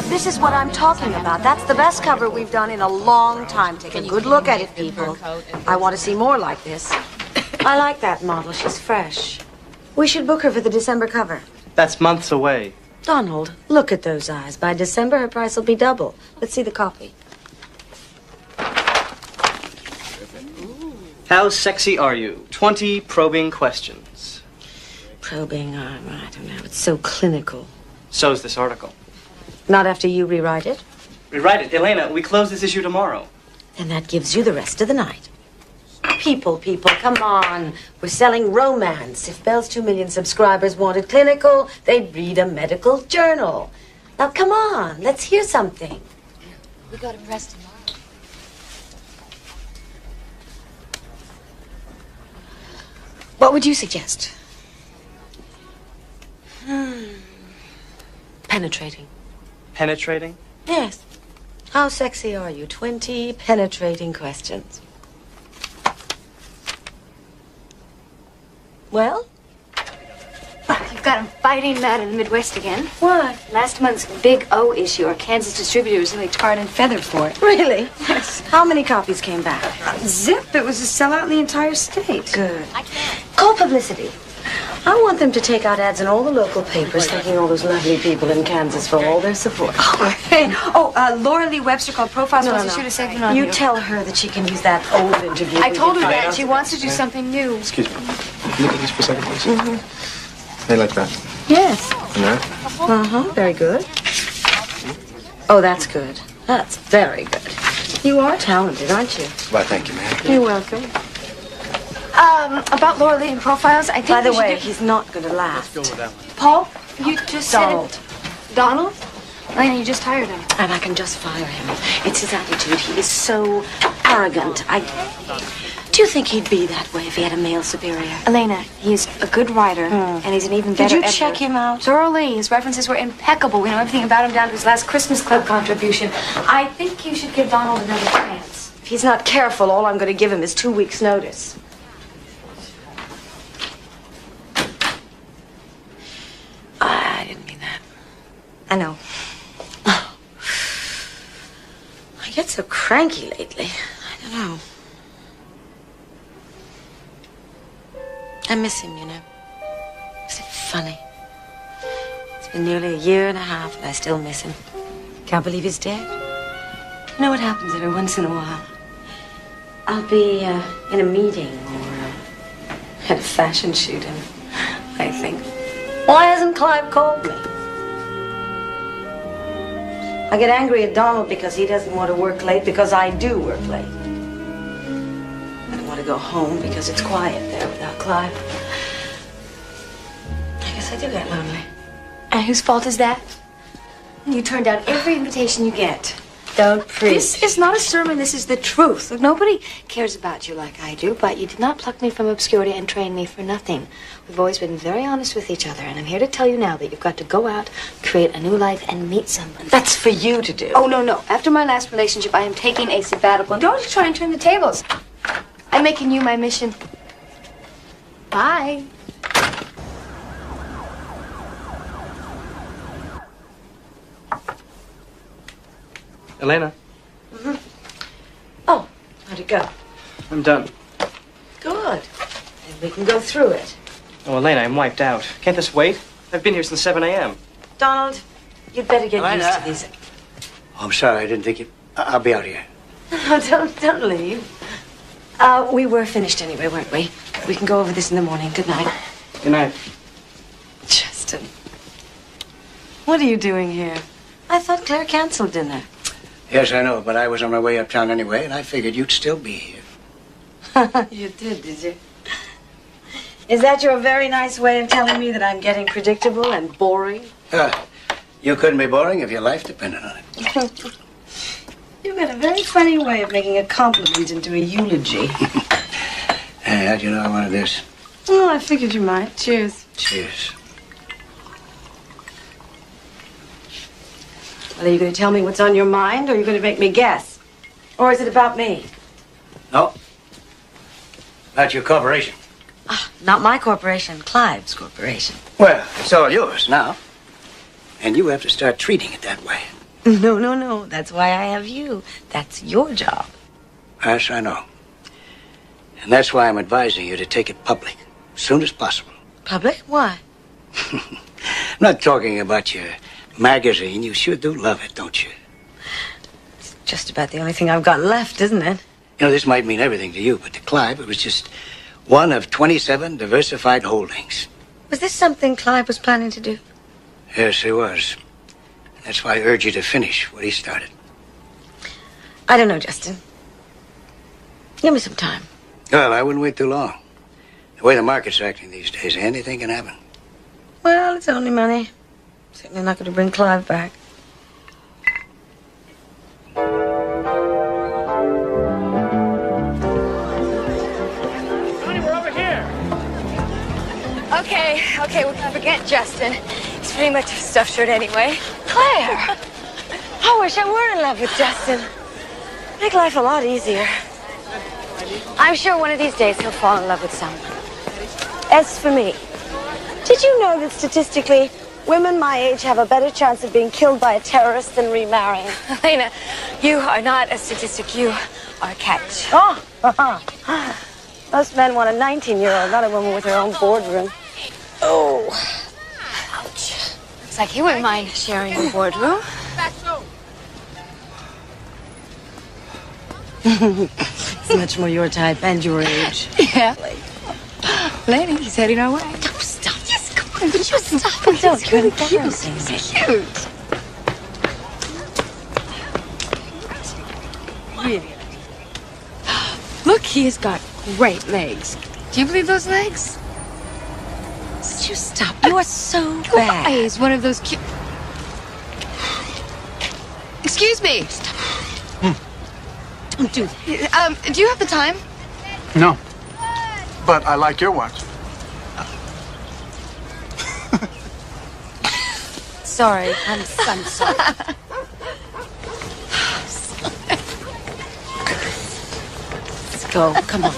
this is what I'm talking about. That's the best cover we've done in a long time. Take a good look at it, people. I want to see more like this. I like that model. She's fresh. We should book her for the December cover. That's months away. Donald, look at those eyes. By December, her price will be double. Let's see the copy. How sexy are you? 20 probing questions. Probing, I don't know. It's so clinical. So's this article. Not after you rewrite it? Rewrite it. Elena, we close this issue tomorrow. Then that gives you the rest of the night. People, come on. We're selling romance. If Belle's 2 million subscribers wanted clinical, they'd read a medical journal. Now, come on. Let's hear something. We got to press tomorrow. What would you suggest? Penetrating. Penetrating? Yes. How sexy are you? 20 penetrating questions. Well? You've got them fighting mad in the Midwest again. What? Last month's Big O issue, our Kansas distributor was really tarred and feathered for it. Really? Yes. How many copies came back? Zip, it was a sellout in the entire state. Good. Call publicity. I want them to take out ads in all the local papers thanking all those lovely people in Kansas for all their support. Laura Lee Webster called Profiles wants to shoot a segment on you. You tell her that she can use that old interview. I told her that. She wants to do something new. Excuse me. Can you look at these for a second, please? Mm-hmm. They like that. Yes. And that? Uh-huh. Very good. Oh, that's good. That's very good. You are talented, aren't you? Well, thank you, ma'am. You're welcome. About Laura Lee and Profiles, I think By the we should way, do... he's not going to last. Let's go with that one. Paul, you just Donald. said it. Donald? Elena, you just hired him. And I can just fire him. It's his attitude. He is so arrogant. Do you think he'd be that way if he had a male superior? Elena, he's a good writer, and he's an even better Did you editor. check him out? Thoroughly. His references were impeccable. We know everything about him down to his last Christmas Club contribution. I think you should give Donald another chance. If he's not careful, all I'm going to give him is 2 weeks' notice. I didn't mean that. I know. I get so cranky lately. I don't know. I miss him, you know. Is it funny? It's been nearly a year and a half and I still miss him. Can't believe he's dead. You know what happens every once in a while? I'll be in a meeting or at a fashion shoot and I think, why hasn't Clive called me? I get angry at Donald because he doesn't want to work late because I do work late. I don't want to go home because it's quiet there without Clive. I guess I do get lonely. And whose fault is that? You turn down every invitation you get. Don't preach. This is not a sermon, this is the truth. Look, nobody cares about you like I do, but you did not pluck me from obscurity and train me for nothing. We've always been very honest with each other, and I'm here to tell you now that you've got to go out, create a new life, and meet someone. That's for you to do. Oh, no. After my last relationship, I am taking a sabbatical. Don't you try and turn the tables. I'm making you my mission. Bye. Elena, Oh, how'd it go? I'm done. Good. Then we can go through it. Oh, Elena, I'm wiped out. Can't this wait? I've been here since 7 a.m. Donald, you'd better get Elena. used to these. Oh, I'm sorry, I didn't think you... I'll be out here. No, don't leave. We were finished anyway, weren't we? We can go over this in the morning. Good night. Good night. Justin. What are you doing here? I thought Claire canceled dinner. Yes, I know, but I was on my way uptown anyway, and I figured you'd still be here. You did you? Is that your very nice way of telling me that I'm getting predictable and boring? You couldn't be boring if your life depended on it. You've got a very funny way of making a compliment into a eulogy. Hey, how'd you know I wanted this? Oh, I figured you might. Cheers. Cheers. Well, are you going to tell me what's on your mind, or are you going to make me guess? Or is it about me? No. About your corporation. Not my corporation, Clive's corporation. Well, it's all yours now. And you have to start treating it that way. No, no, no. That's why I have you. That's your job. Yes, I know. And that's why I'm advising you to take it public as soon as possible. Public? Why? I'm not talking about your magazine. You sure do love it, don't you? It's just about the only thing I've got left, isn't it? You know, this might mean everything to you, but to Clive, it was just one of 27 diversified holdings. Was this something Clive was planning to do? Yes, it was. That's why I urge you to finish what he started. I don't know, Justin. Give me some time. Well, I wouldn't wait too long. The way the market's acting these days, anything can happen. Well, it's only money. Certainly not going to bring Clive back. Okay, we can forget Justin. He's pretty much a stuffed shirt anyway. Claire! I wish I were in love with Justin. Make life a lot easier. I'm sure one of these days he'll fall in love with someone. As for me, did you know that statistically, women my age have a better chance of being killed by a terrorist than remarrying? Elena, you are not a statistic. You are a catch. Oh, most men want a 19-year-old, not a woman with her own boardroom. Oh, ouch. Looks like he wouldn't mind sharing a boardroom. It's much more your type and your age. Yeah. Lady, he's heading our way. Oh, stop. Yes, come on. Would you stop? Don't. It's You're really embarrassing me. cute. Really? Look, he has got great legs. Do you believe those legs? Would you stop? You are so bad. Why is one of those cute... Excuse me. Don't do that. Do you have the time? No. But I like your watch. Sorry. I'm sorry. Let's go. Come on.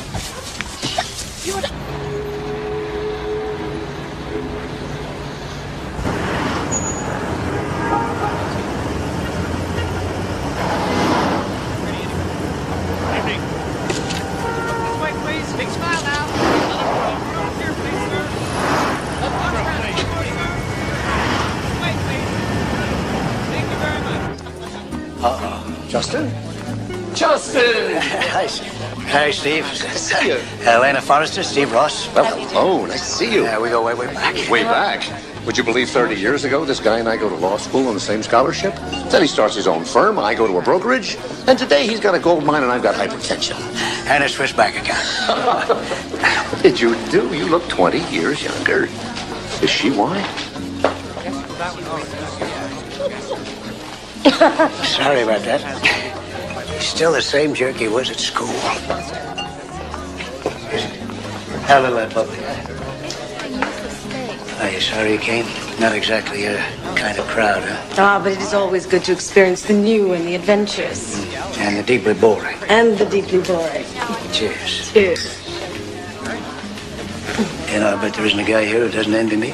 Justin? Justin! Hi, Steve. Good to see you. Elena Forrester, Steve Ross. Well, hello. Nice to see you. Yeah, we go way back. Way back. Would you believe 30 years ago, this guy and I go to law school on the same scholarship? Then he starts his own firm, I go to a brokerage, and today he's got a gold mine and I've got hypertension. And a Swiss bank account. What did you do? You look 20 years younger. Is she why? Sorry about that. He's still the same jerk he was at school. Have a little public. Are you sorry you came? Not exactly your kind of crowd, huh? Ah, but it is always good to experience the new and the adventurous. And the deeply boring. And the deeply boring. Cheers. Cheers. You know, I bet there isn't a guy here who doesn't envy me.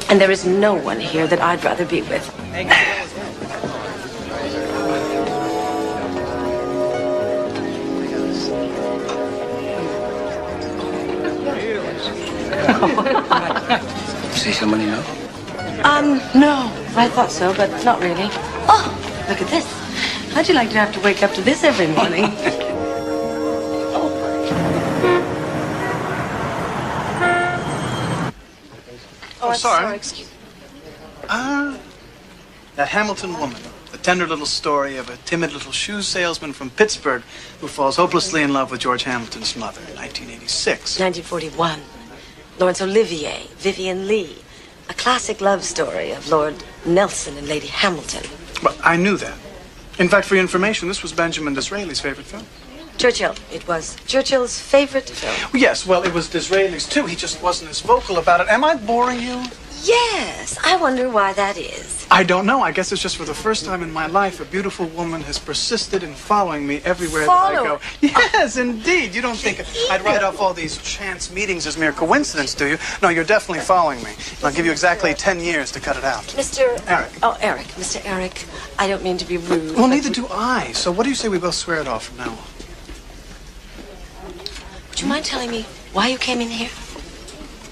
And there is no one here that I'd rather be with. See someone you know? No. I thought so, but not really. Oh, look at this. How'd you like to have to wake up to this every morning? Oh, sorry. Excuse me. That Hamilton woman. The tender little story of a timid little shoe salesman from Pittsburgh who falls hopelessly in love with George Hamilton's mother in 1986. 1941. Laurence Olivier, Vivian Leigh. A classic love story of Lord Nelson and Lady Hamilton. Well, I knew that. In fact, for your information, this was Benjamin Disraeli's favorite film. Churchill. It was Churchill's favorite film. Yes, well, it was Disraeli's too. He just wasn't as vocal about it. Am I boring you? Yes, I wonder why that is. I don't know. I guess it's just for the first time in my life, a beautiful woman has persisted in following me everywhere that I go. Yes, indeed. You don't think I'd write off all these chance meetings as mere coincidence, do you? No, you're definitely following me. And I'll give you exactly 10 years to cut it out. Mr. Eric. Oh, Eric. Mr. Eric, I don't mean to be rude. Well, neither do I. So what do you say we both swear it off from now on? Would you mind telling me why you came in here?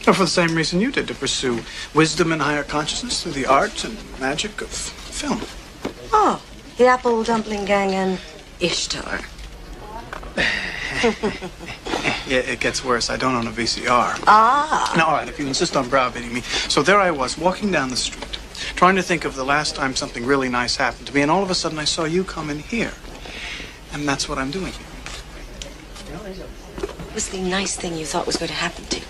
Well, for the same reason you did, to pursue wisdom and higher consciousness through the art and magic of film. Oh, the Apple Dumpling Gang and Ishtar. Yeah, it gets worse. I don't own a VCR. Ah. Now, all right, if you insist on browbeating me. So there I was, walking down the street, trying to think of the last time something really nice happened to me, and all of a sudden I saw you come in here. And that's what I'm doing here. What was the nice thing you thought was going to happen to you?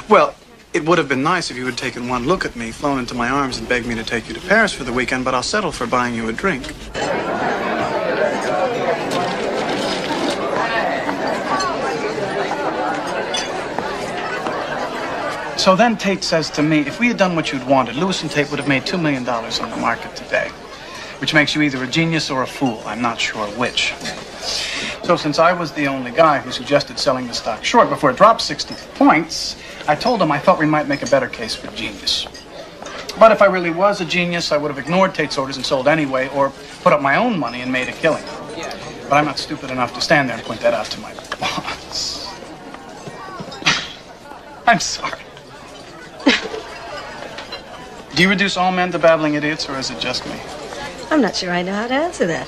Well, it would have been nice if you had taken one look at me, flown into my arms, and begged me to take you to Paris for the weekend, but I'll settle for buying you a drink. So then Tate says to me, if we had done what you'd wanted, Lewis and Tate would have made $2 million on the market today, which makes you either a genius or a fool. I'm not sure which. So since I was the only guy who suggested selling the stock short before it dropped 60 points, I told him I thought we might make a better case for genius. But if I really was a genius, I would have ignored Tate's orders and sold anyway, or put up my own money and made a killing. But I'm not stupid enough to stand there and point that out to my boss. I'm sorry. Do you reduce all men to babbling idiots, or is it just me? I'm not sure I know how to answer that.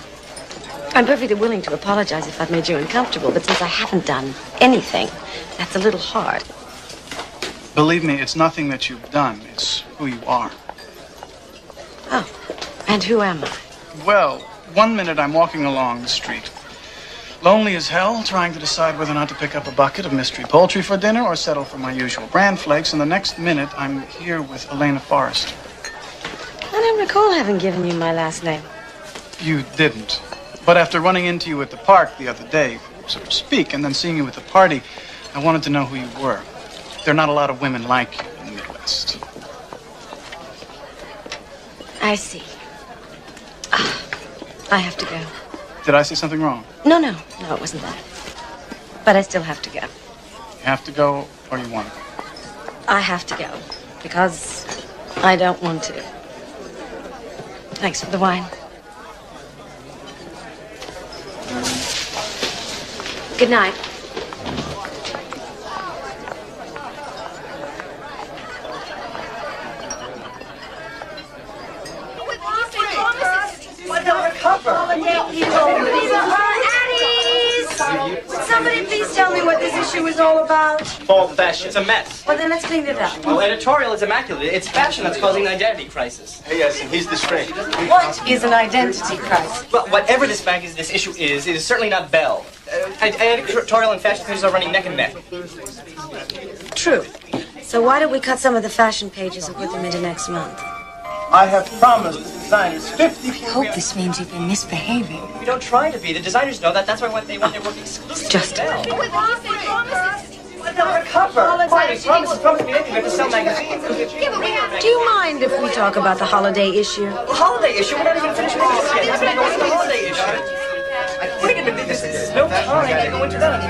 I'm perfectly willing to apologize if I've made you uncomfortable, but since I haven't done anything, that's a little hard. Believe me, it's nothing that you've done. It's who you are. Oh, and who am I? Well, one minute I'm walking along the street, lonely as hell, trying to decide whether or not to pick up a bucket of mystery poultry for dinner or settle for my usual bran flakes, and the next minute I'm here with Elena Forrest. I don't recall having given you my last name. You didn't. But after running into you at the park the other day, so to speak, and then seeing you at the party, I wanted to know who you were. There are not a lot of women like you in the Midwest. I see. I have to go. Did I say something wrong? No, it wasn't that. But I still have to go. You have to go, or you want to go? I have to go, because I don't want to. Thanks for the wine. Good night. Somebody please tell me what this issue is all about. Fall fashion. It's a mess. Well, then let's clean it up. Well, editorial is immaculate. It's fashion that's causing an identity crisis. Yes, and he's the string. What is an identity crisis? Well, whatever this issue is, it is certainly not Belle. Editorial and fashion pages are running neck and neck. True. So why don't we cut some of the fashion pages and put them into next month? I have promised the designers 50. I hope this means you've been misbehaving. We don't try to be. The designers know that. That's why they want their work exclusive Just to Belle. Cover. Promise me anything. We have to sell magazines. Do you mind if we talk about the holiday issue? The holiday issue? We're not even finished with this yet. We're going to go into the holiday issue. Wait a minute. There's no time to go into that.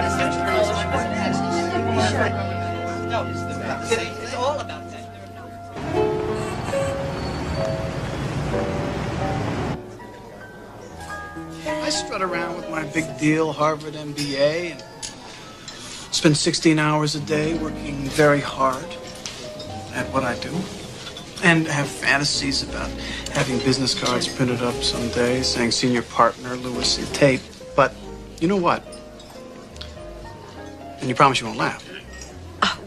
No, it's all about that. I strut around with my big deal Harvard MBA and spend 16 hours a day working very hard at what I do, and have fantasies about having business cards printed up someday saying senior partner Lewis and Tate. But you know what? And you promise you won't laugh.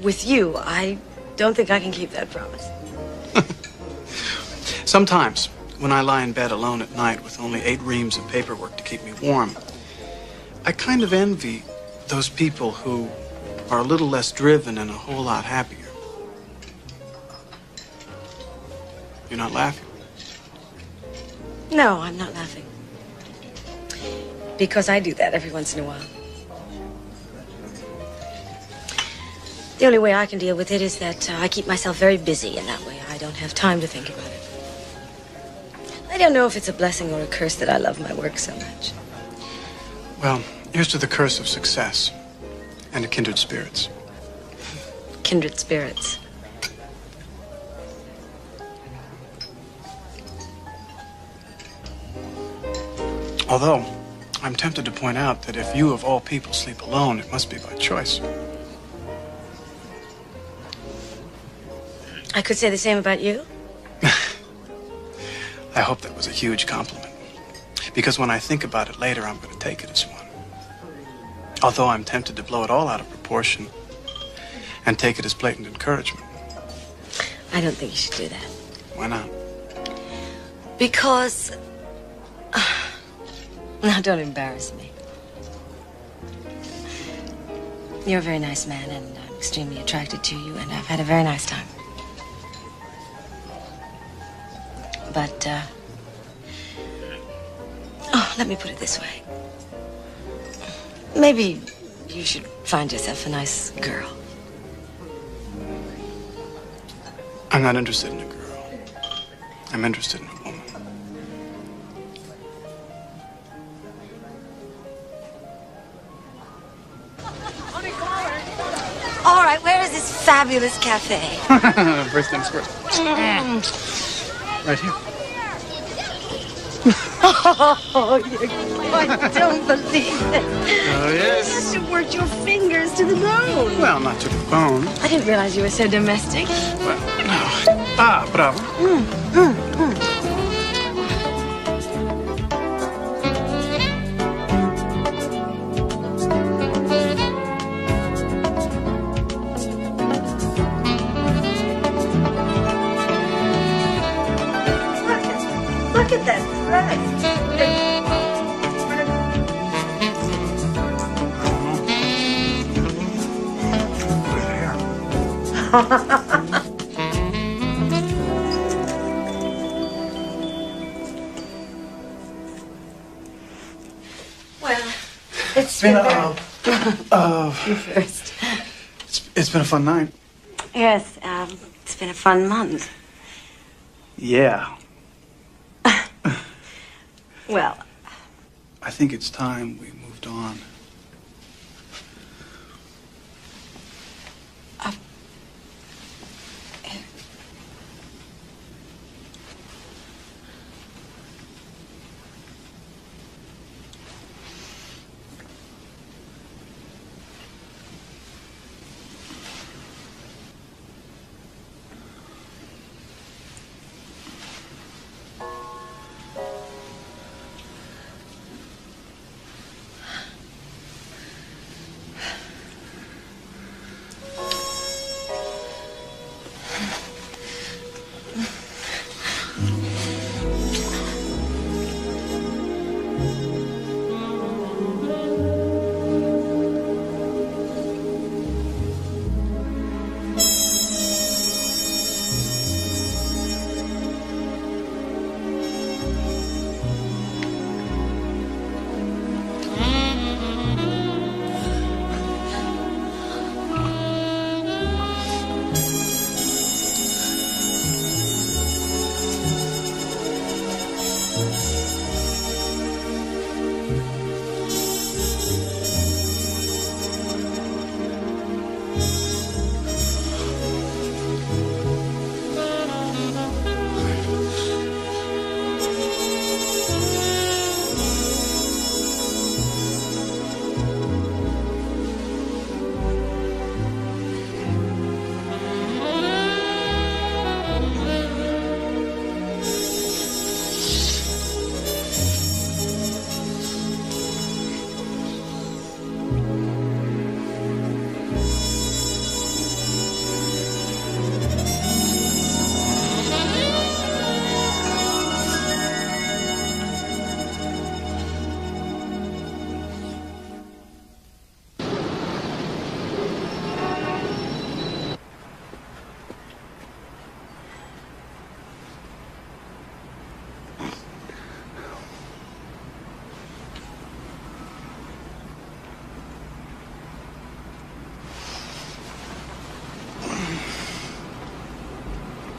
With you, I don't think I can keep that promise. Sometimes, when I lie in bed alone at night with only 8 reams of paperwork to keep me warm, I kind of envy those people who are a little less driven and a whole lot happier. You're not laughing? No, I'm not laughing. Because I do that every once in a while. The only way I can deal with it is that I keep myself very busy, and that way I don't have time to think about it. I don't know if it's a blessing or a curse that I love my work so much. Well, here's to the curse of success and to kindred spirits. Kindred spirits. Although, I'm tempted to point out that if you of all people sleep alone, it must be by choice. I could say the same about you. I hope that was a huge compliment. Because when I think about it later, I'm going to take it as one. Although I'm tempted to blow it all out of proportion and take it as blatant encouragement. I don't think you should do that. Why not? Because... Now, don't embarrass me. You're a very nice man, and I'm extremely attracted to you, and I've had a very nice time. But, oh, let me put it this way. Maybe you should find yourself a nice girl. I'm not interested in a girl. I'm interested in a woman. All right, where is this fabulous cafe? First things first. Right here. Oh, I don't believe it. Oh, yes. You must have worked your fingers to the bone. Well, not to the bone. I didn't realize you were so domestic. Well, no. Ah, bravo. Look at that dress. Well, it's been you first. It's been a fun night. Yes, it's been a fun month. Yeah. Well, I think it's time we moved on.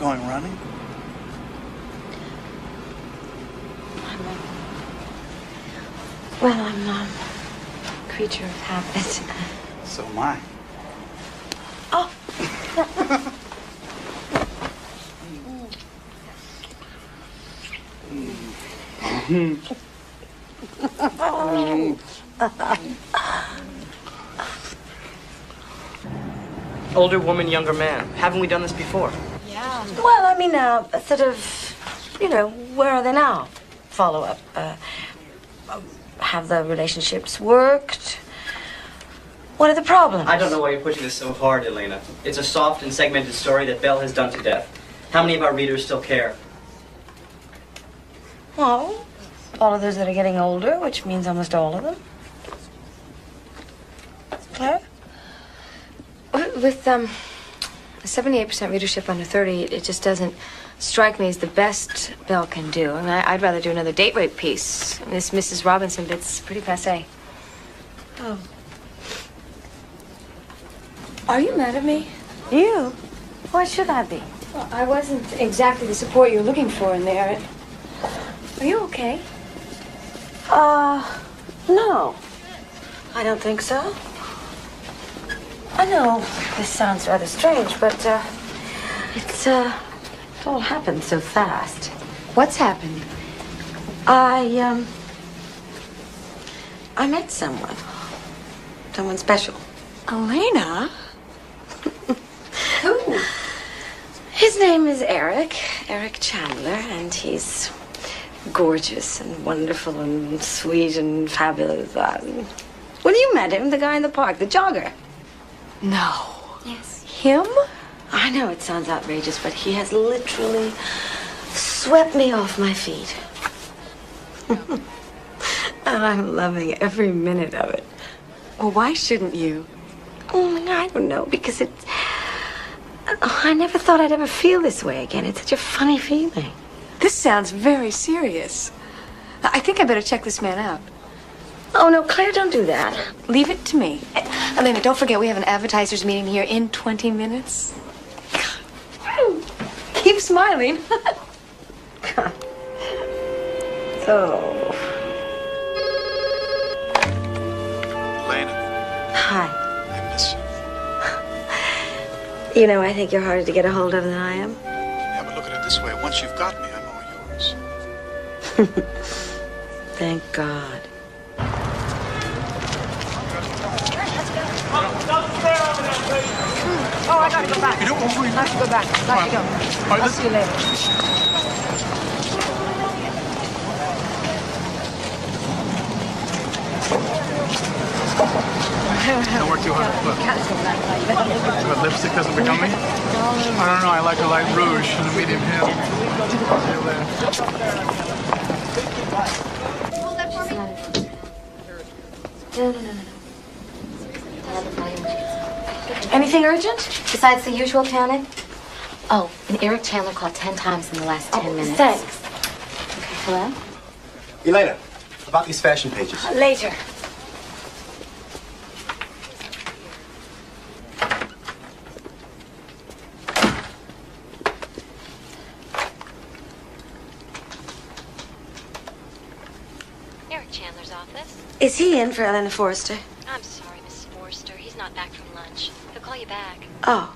going running? I'm a creature of habit. So am I. Oh. Older woman, younger man. Haven't we done this before? Well, I mean, sort of, where are they now? Follow up. Have the relationships worked? What are the problems? I don't know why you're pushing this so hard, Elena. It's a soft and segmented story that Belle has done to death. How many of our readers still care? Well, all of those that are getting older, which means almost all of them. Claire? With a 78% readership under 30, it just doesn't strike me as the best Belle can do. I mean, I'd rather do another date rape piece. This Mrs. Robinson bit's pretty passé. Oh. Are you mad at me? You? Why should I be? Well, I wasn't exactly the support you were looking for in there. Are you okay? No. I don't think so. I know this sounds rather strange, but, it all happened so fast. What's happened? I met someone. Someone special. Elena? Who? His name is Eric Chandler, and he's gorgeous and wonderful and sweet and fabulous. When you met him, the guy in the park, the jogger. No. Yes. Him? I know it sounds outrageous, but he has literally swept me off my feet. And I'm loving every minute of it. Well, why shouldn't you? I don't know, because I never thought I'd ever feel this way again. It's such a funny feeling. This sounds very serious. I think I better check this man out. Oh, no, Claire, don't do that. Leave it to me. Elena, don't forget we have an advertisers meeting here in 20 minutes. Keep smiling. So. Elena, Hi. I miss you. You know, I think you're harder to get a hold of than I am. Yeah, but look at it this way. Once you've got me, I'm all yours. Thank God. Oh, I gotta go back. You know what? I have to go back. I have to go. All right, I'll see you later. Don't work too hard. Look. What, lipstick doesn't become me? I don't know. I like a light rouge and a medium heel. See you later. Anything urgent? Besides the usual panic? Oh, and Eric Chandler called 10 times in the last 10 minutes. Thanks. Okay, hello? Elena, about these fashion pages. Later. Eric Chandler's office. Is he in for Eleanor Forrester? I'm sorry, Mrs. Forrester. He's not back from lunch. He'll call you back. Oh,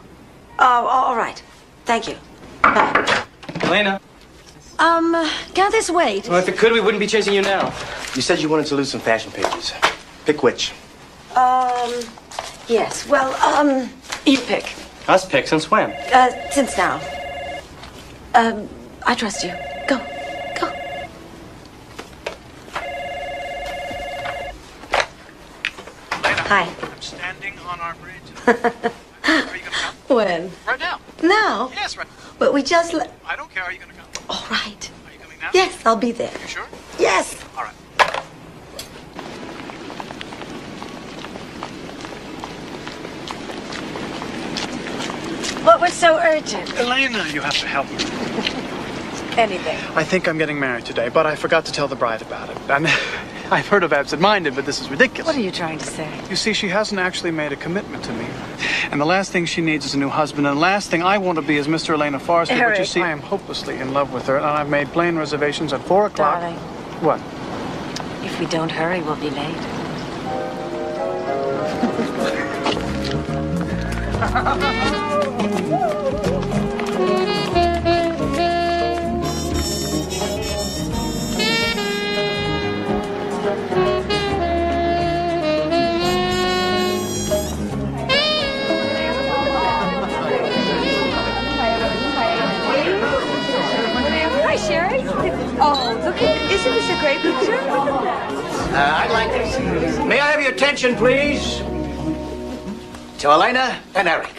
all right. Thank you. Bye. Elena, Can't this wait? well, if it could, we wouldn't be chasing you now. You said you wanted to lose some fashion pages. Pick which. Yes. Well, you pick. Us pick since when? Since now. I trust you. Go. Go. Hi. I'm standing on our bridge. Are you going to come? When? Right now. Now? Yes, right. But we just... I don't care. Are you going to come? All right. Are you coming now? Yes, I'll be there. You sure? Yes. All right. What was so urgent? Elena, you have to help me. Anything. I think I'm getting married today, but I forgot to tell the bride about it. And I've heard of absent-minded, but this is ridiculous. What are you trying to say? You see, she hasn't actually made a commitment to me. And the last thing she needs is a new husband. And the last thing I want to be is Mr. Elena Forrester. Eric. But you see, I am hopelessly in love with her, and I've made plane reservations at 4 o'clock. Darling, What? if we don't hurry, we'll be late. Hi, Sherry. Oh, look at isn't this a great picture? I'd like to see. May I have your attention, please? To Elena and Eric.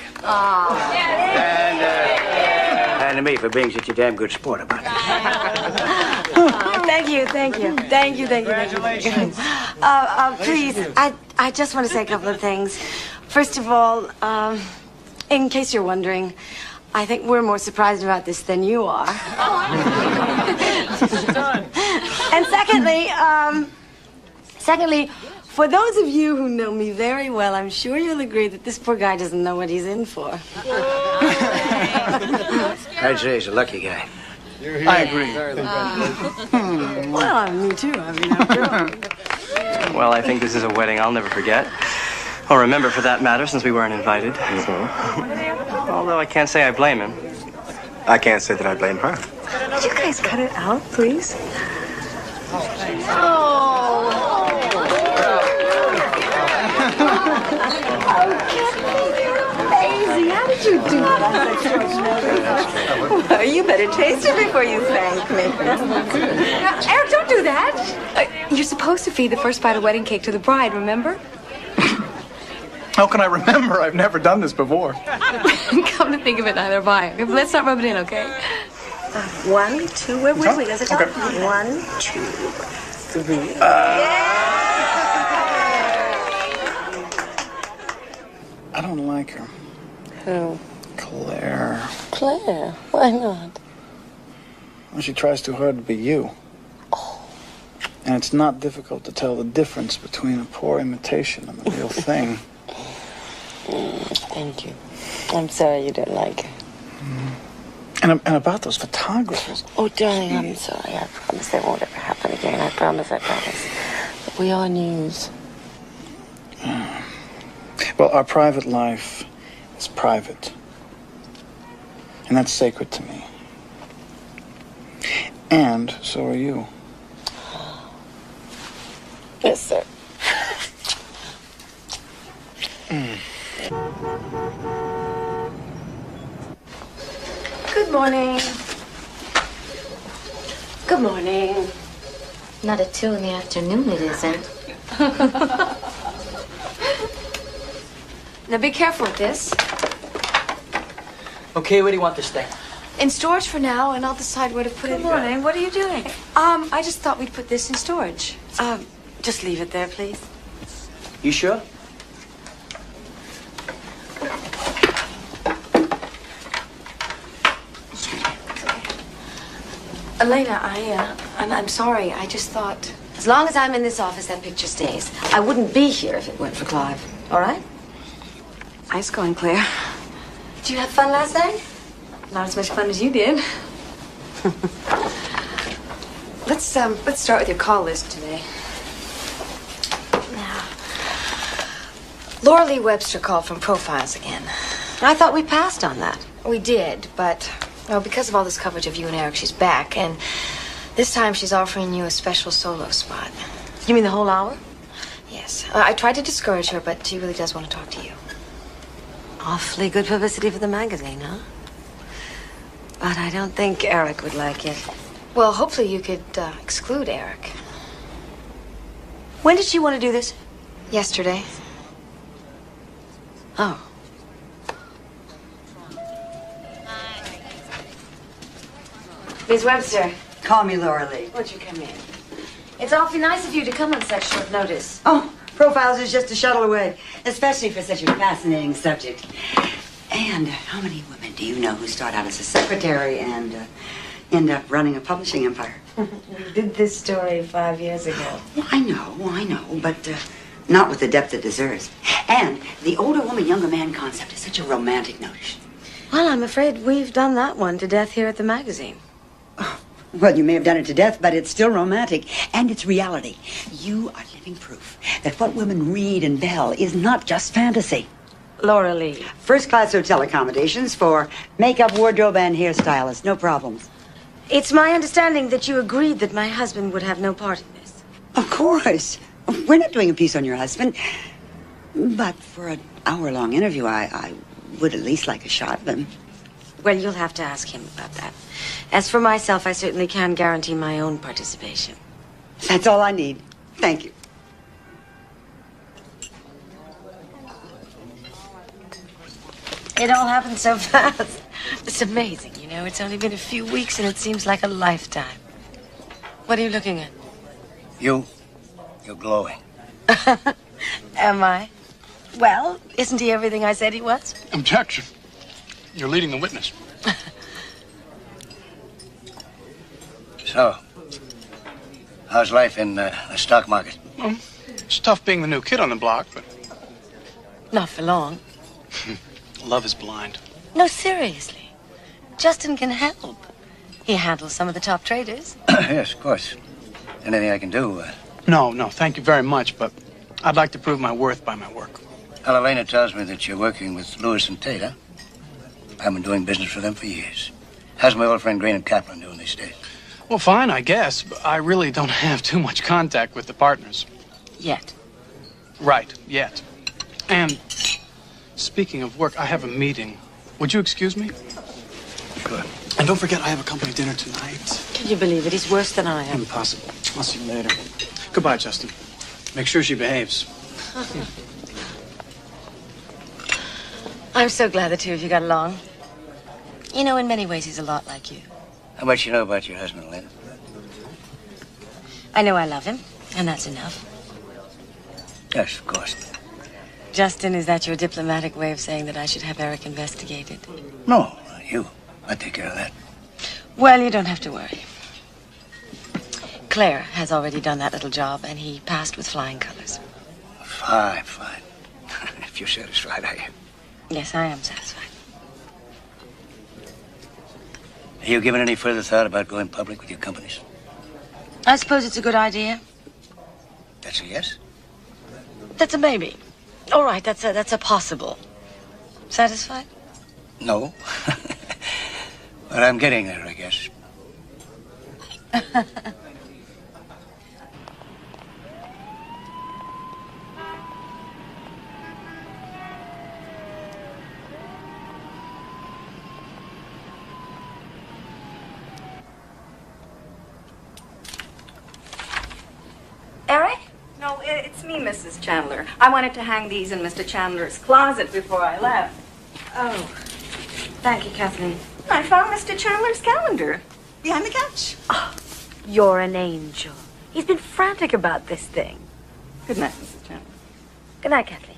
And to me for being such a damn good sport about it. Thank you. Congratulations. Please, I just want to say a couple of things. First of all, in case you're wondering, I think we're more surprised about this than you are. And secondly, for those of you who know me very well, I'm sure you'll agree that this poor guy doesn't know what he's in for. I'd say he's a lucky guy. I agree. Well, me too. I mean, after all. Well, I think this is a wedding I'll never forget. Or remember, for that matter, since we weren't invited. Although I can't say I blame him. I can't say that I blame her. Could you guys cut it out, please? Daisy, how did you do that? Well, you better taste it before you thank me. Now, Eric, don't do that. You're supposed to feed the first bite of wedding cake to the bride, remember? How can I remember? I've never done this before. Come to think of it, neither have I. Let's not rub it in, okay? 1, 2, where does it go? Okay. 1, 2, 3. I don't like her. Who? Claire. Claire. Why not? Well, she tries too hard to be you. And it's not difficult to tell the difference between a poor imitation and the real thing. Thank you. I'm sorry you don't like her. And about those photographers. Oh, darling, I'm sorry. I promise that won't ever happen again. I promise. But we are news. Well, our private life is private. And that's sacred to me. And so are you. Yes, sir. Good morning. Good morning. Not at 2 in the afternoon, it isn't. Now be careful with this. Okay, where do you want this thing? In storage for now, and I'll decide where to put it. Good morning. What are you doing? I just thought we'd put this in storage. Just leave it there, please. You sure? Elena, I'm sorry. I just thought. As long as I'm in this office, that picture stays. I wouldn't be here if it weren't for Clive. All right? Nice going, Claire. Did you have fun last night? Not as much fun as you did. Let's start with your call list today. Now, Laura Lee Webster called from Profiles again. I thought we passed on that. We did, but because of all this coverage of you and Eric, she's back, and this time she's offering you a special solo spot. You mean the whole hour? Yes. I tried to discourage her, but she really does want to talk to you. Awfully good publicity for the magazine, huh? But I don't think Eric would like it. Well, hopefully you could exclude Eric. When did she want to do this? Yesterday. Oh. Miss Webster. Call me Laura Lee. Won't you come in? It's awfully nice of you to come on such short notice. Oh, Profiles is just a shuttle away, especially for such a fascinating subject. And how many women do you know who start out as a secretary and end up running a publishing empire. We did this story 5 years ago. Well, I know, but not with the depth it deserves. And the older woman, younger man concept is such a romantic notion. Well, I'm afraid we've done that one to death here at the magazine. Well, you may have done it to death, but it's still romantic. And it's reality. You are living proof that what women read in Belle is not just fantasy. Laura Lee. First-class hotel accommodations for makeup, wardrobe, and hairstylist. No problems. It's my understanding that you agreed that my husband would have no part in this. Of course. We're not doing a piece on your husband. But for an hour-long interview, I would at least like a shot of him. Well, you'll have to ask him about that. As for myself, I certainly can guarantee my own participation. That's all I need. Thank you. It all happened so fast. It's amazing, you know. It's only been a few weeks and it seems like a lifetime. What are you looking at? You're glowing. Am I? Well, isn't he everything I said he was? Objection. You're leading the witness. So, how's life in the stock market? Well, it's tough being the new kid on the block, but Not for long. love is blind. No, seriously. Justin can help. He handles some of the top traders. Yes, of course. Anything I can do? No, thank you very much, but I'd like to prove my worth by my work. Well, Elena tells me that you're working with Lewis and Tate, huh? I've been doing business for them for years. How's my old friend Green and Kaplan doing these days? Well, fine, I guess, but I really don't have too much contact with the partners. Yet. Right, yet. And speaking of work, I have a meeting. Would you excuse me? Good. And don't forget, I have a company dinner tonight. Can you believe it? He's worse than I am. Impossible. I'll see you later. Goodbye, Justin. Make sure she behaves. I'm so glad the two of you got along. You know, in many ways, he's a lot like you. How much you know about your husband, Elena? I know I love him, and that's enough. Yes, of course. Justin, is that your diplomatic way of saying that I should have Eric investigated? No, you. I'll take care of that. Well, you don't have to worry. Claire has already done that little job, and he passed with flying colors. Fine. If you're satisfied, I am. Yes, I am satisfied. Are you giving any further thought about going public with your companies? I suppose it's a good idea. That's a yes? That's a maybe. All right, that's a possible. Satisfied? No. But I'm getting there, I guess. Eric? No, it's me, Mrs. Chandler. I wanted to hang these in Mr. Chandler's closet before I left. Oh, thank you, Kathleen. I found Mr. Chandler's calendar behind the couch. Oh, you're an angel. He's been frantic about this thing. Good night, Mrs. Chandler. Good night, Kathleen.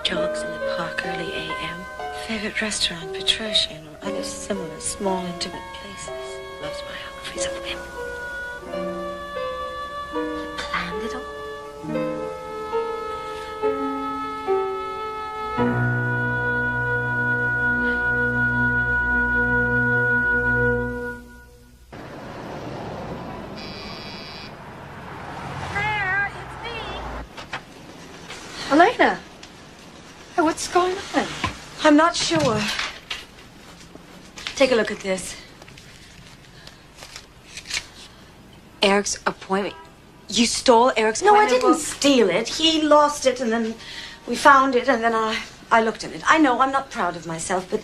Jogs in the park early a.m. Favorite restaurant, Petrosian, or other similar small, intimate places. Loves biographies of women. What's going on? I'm not sure. Take a look at this. Eric's appointment. You stole Eric's appointment? No, I didn't steal it. He lost it, and then we found it, and then I looked at it. I know I'm not proud of myself, but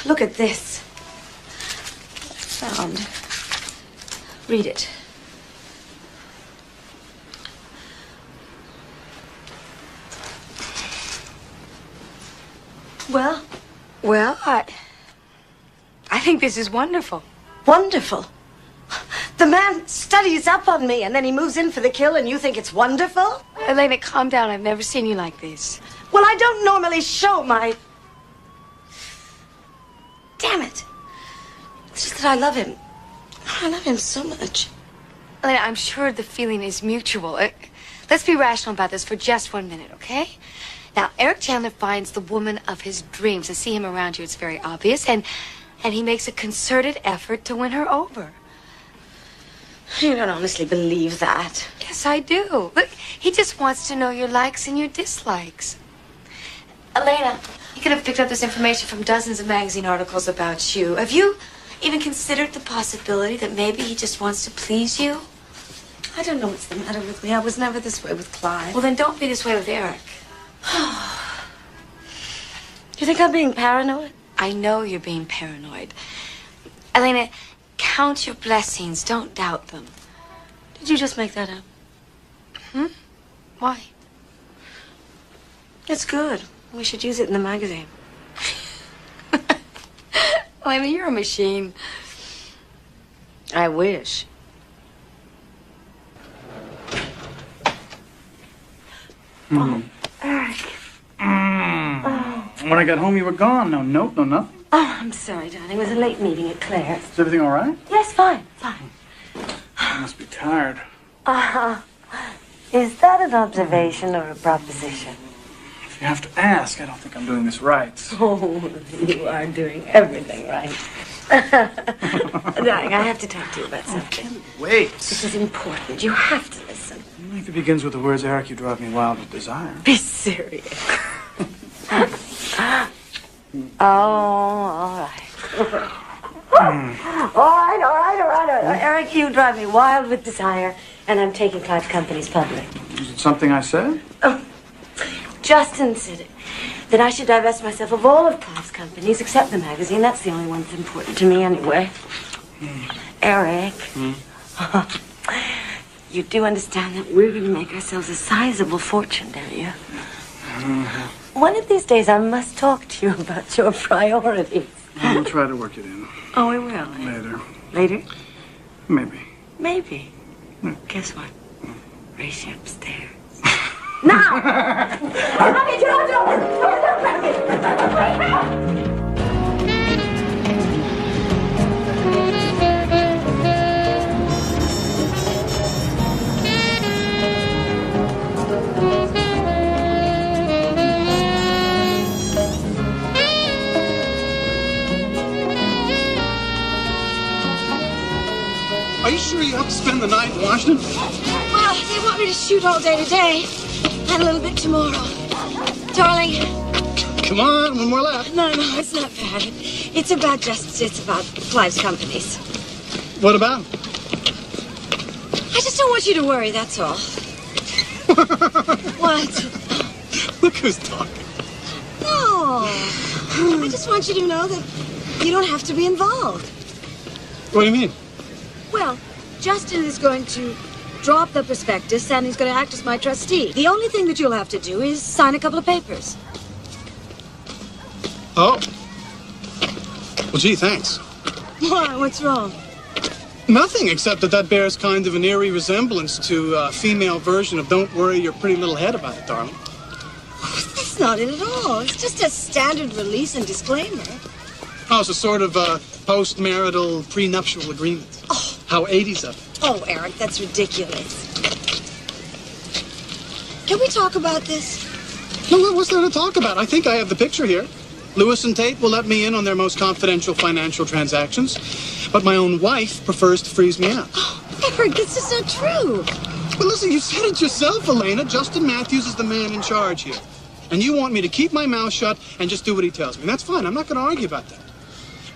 look at this. Found. Read it. Well, I think this is wonderful. Wonderful? The man studies up on me, and then he moves in for the kill, and you think it's wonderful? Elena, calm down. I've never seen you like this. Well, I don't normally show my... Damn it. It's just that I love him. I love him so much. Elena, I'm sure the feeling is mutual. Let's be rational about this for just 1 minute, okay? Now, Eric Chandler finds the woman of his dreams. I see him around you, it's very obvious, and he makes a concerted effort to win her over. You don't honestly believe that. Yes, I do. Look, he just wants to know your likes and your dislikes. Elena, you could have picked up this information from dozens of magazine articles about you. Have you even considered the possibility that maybe he just wants to please you? I don't know what's the matter with me. I was never this way with Clyde. Well, then don't be this way with Eric. You think I'm being paranoid? I know you're being paranoid. Elena, count your blessings. Don't doubt them. Did you just make that up? Why? It's good. We should use it in the magazine. Elena, you're a machine. I wish. Oh, Eric. When I got home, you were gone. No note, no nothing. Oh, I'm sorry, darling. It was a late meeting at Claire's. Is everything all right? Yes, fine, fine. You must be tired. Is that an observation or a proposition? If you have to ask, I don't think I'm doing this right. Oh, you are doing everything right. Darling, I have to talk to you about something. Wait. This is important. You have to listen. I think it begins with the words, Eric, you drive me wild with desire. Be serious. Oh, all right. All right. Eric, you drive me wild with desire, and I'm taking Clive Companies public. Is it something I said? Oh, Justin said it. That I should divest myself of all of Clive's companies except the magazine. That's the only one that's important to me anyway. Eric. You do understand that we're going to make ourselves a sizable fortune, don't you? One of these days, I must talk to you about your priorities. We'll try to work it in. Oh, we will. Later. Later? Maybe. Maybe. Guess what? Race you upstairs. Now! Are you sure you have to spend the night in Washington? Well, they want me to shoot all day today and a little bit tomorrow. Darling. Come on, one more lap. No, it's not bad. It's about justice. It's about Clive's companies. What about? I just don't want you to worry, that's all. What? Look who's talking. No. I just want you to know that you don't have to be involved. What do you mean? Well, Justin is going to draw up the prospectus, and he's going to act as my trustee. The only thing that you'll have to do is sign a couple of papers. Oh. Well, gee, thanks. Why? What's wrong? Nothing, except that bears kind of an eerie resemblance to a female version of Don't Worry Your Pretty Little Head About It, darling. That's not it at all. It's just a standard release and disclaimer. Oh, it's a sort of post-marital prenuptial agreement. Oh. How 80s of it. Oh, Eric, that's ridiculous. Can we talk about this? No, what's there to talk about? I think I have the picture here. Lewis and Tate will let me in on their most confidential financial transactions, but my own wife prefers to freeze me out. Oh, Eric, this is not true. Well, listen, you said it yourself, Elena. Justin Matthews is the man in charge here. And you want me to keep my mouth shut and just do what he tells me. And that's fine. I'm not going to argue about that.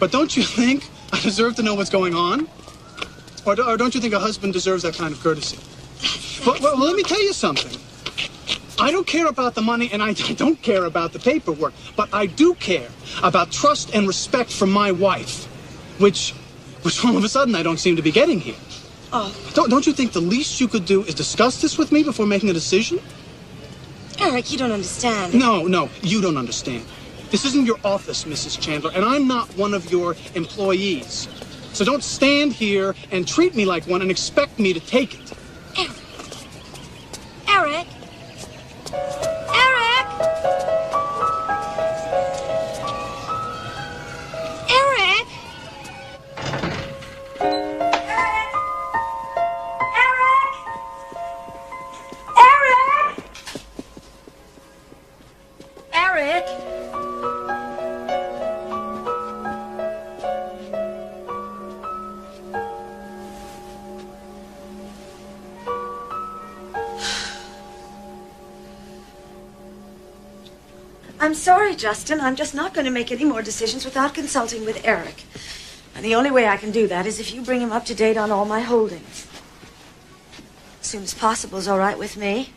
But don't you think I deserve to know what's going on? Or don't you think a husband deserves that kind of courtesy? Well, let me tell you something. I don't care about the money, and I don't care about the paperwork, but I do care about trust and respect from my wife, which all of a sudden I don't seem to be getting here. Oh. Don't you think the least you could do is discuss this with me before making a decision? Eric, you don't understand. No, you don't understand. This isn't your office, Mrs. Chandler, and I'm not one of your employees. So don't stand here and treat me like one and expect me to take it. Eric! Eric! Eric! Eric! I'm sorry, Justin. I'm just not going to make any more decisions without consulting with Eric. And the only way I can do that is if you bring him up to date on all my holdings. As soon as possible is all right with me.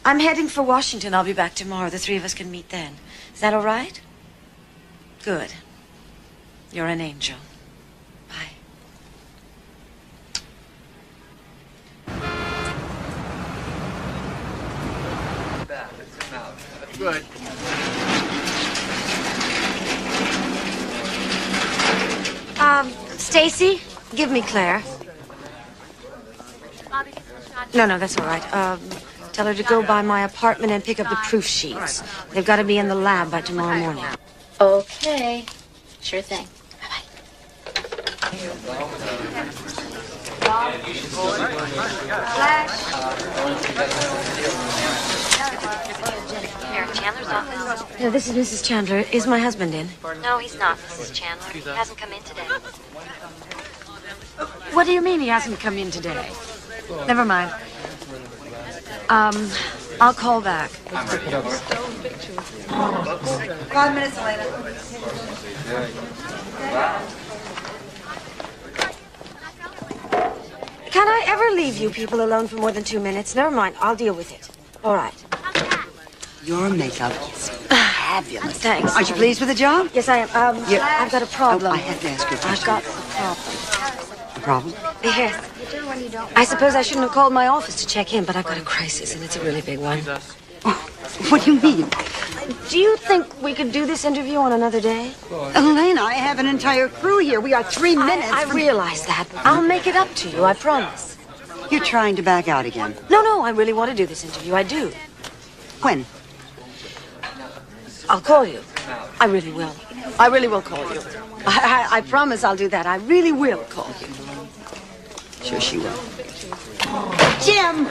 I'm heading for Washington. I'll be back tomorrow. The three of us can meet then. Is that all right? Good. You're an angel. Bye. Good. Stacy, give me Claire. No, that's all right. Tell her to go by my apartment and pick up the proof sheets. They've got to be in the lab by tomorrow morning. Okay. Sure thing. Eric Chandler's office. No, this is Mrs. Chandler. Is my husband in? No, he's not, Mrs. Chandler. He hasn't come in today. What do you mean he hasn't come in today? Never mind. I'll call back. 5 minutes later. Can I ever leave you people alone for more than 2 minutes? Never mind. I'll deal with it. All right. Your makeup is fabulous. Thanks. Aren't you pleased with the job? Yes, I am. I've got a problem. I have to ask you a question. I've got a problem. A problem? Yes. I suppose I shouldn't have called my office to check in, but I've got a crisis, and it's a really big one. Oh, what do you mean? Do you think we could do this interview on another day? Elena, I have an entire crew here. We are 3 minutes I realize that. I'll make it up to you, I promise. You're trying to back out again. No, I really want to do this interview. I do. When? I'll call you. I really will. I really will call you. I promise I'll do that. I really will call you. Sure she will. Jim!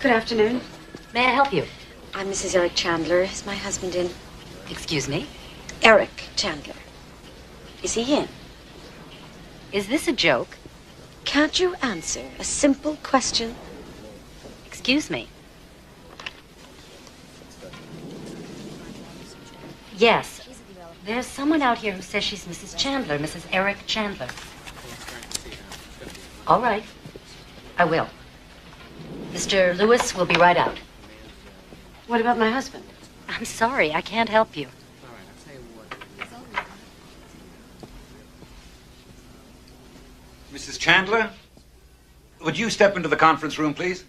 Good afternoon. May I help you? I'm Mrs. Eric Chandler. Is my husband in? Excuse me? Eric Chandler. Is he in? Is this a joke? Can't you answer a simple question? Excuse me. Yes. There's someone out here who says she's Mrs. Chandler, Mrs. Eric Chandler. All right. I will. Mr. Lewis will be right out. What about my husband? I'm sorry, I can't help you. Mrs. Chandler, would you step into the conference room, please?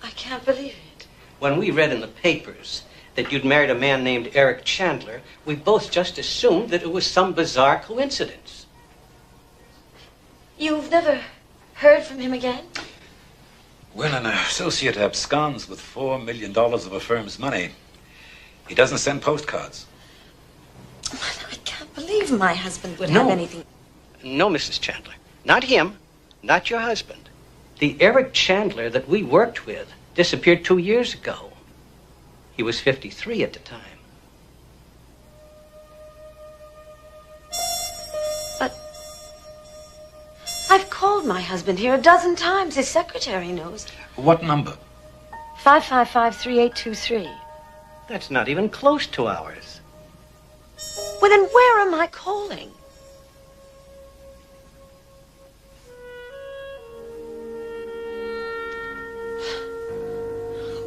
I can't believe it. When we read in the papers that you'd married a man named Eric Chandler, we both just assumed that it was some bizarre coincidence. You've never heard from him again? When an associate absconds with $4 million of a firm's money, he doesn't send postcards. I can't believe my husband would have anything. No, Mrs. Chandler. Not him. Not your husband. The Eric Chandler that we worked with disappeared 2 years ago. He was 53 at the time. But I've called my husband here 12 times. His secretary knows. What number? 555-3823. That's not even close to ours. Well, then where am I calling?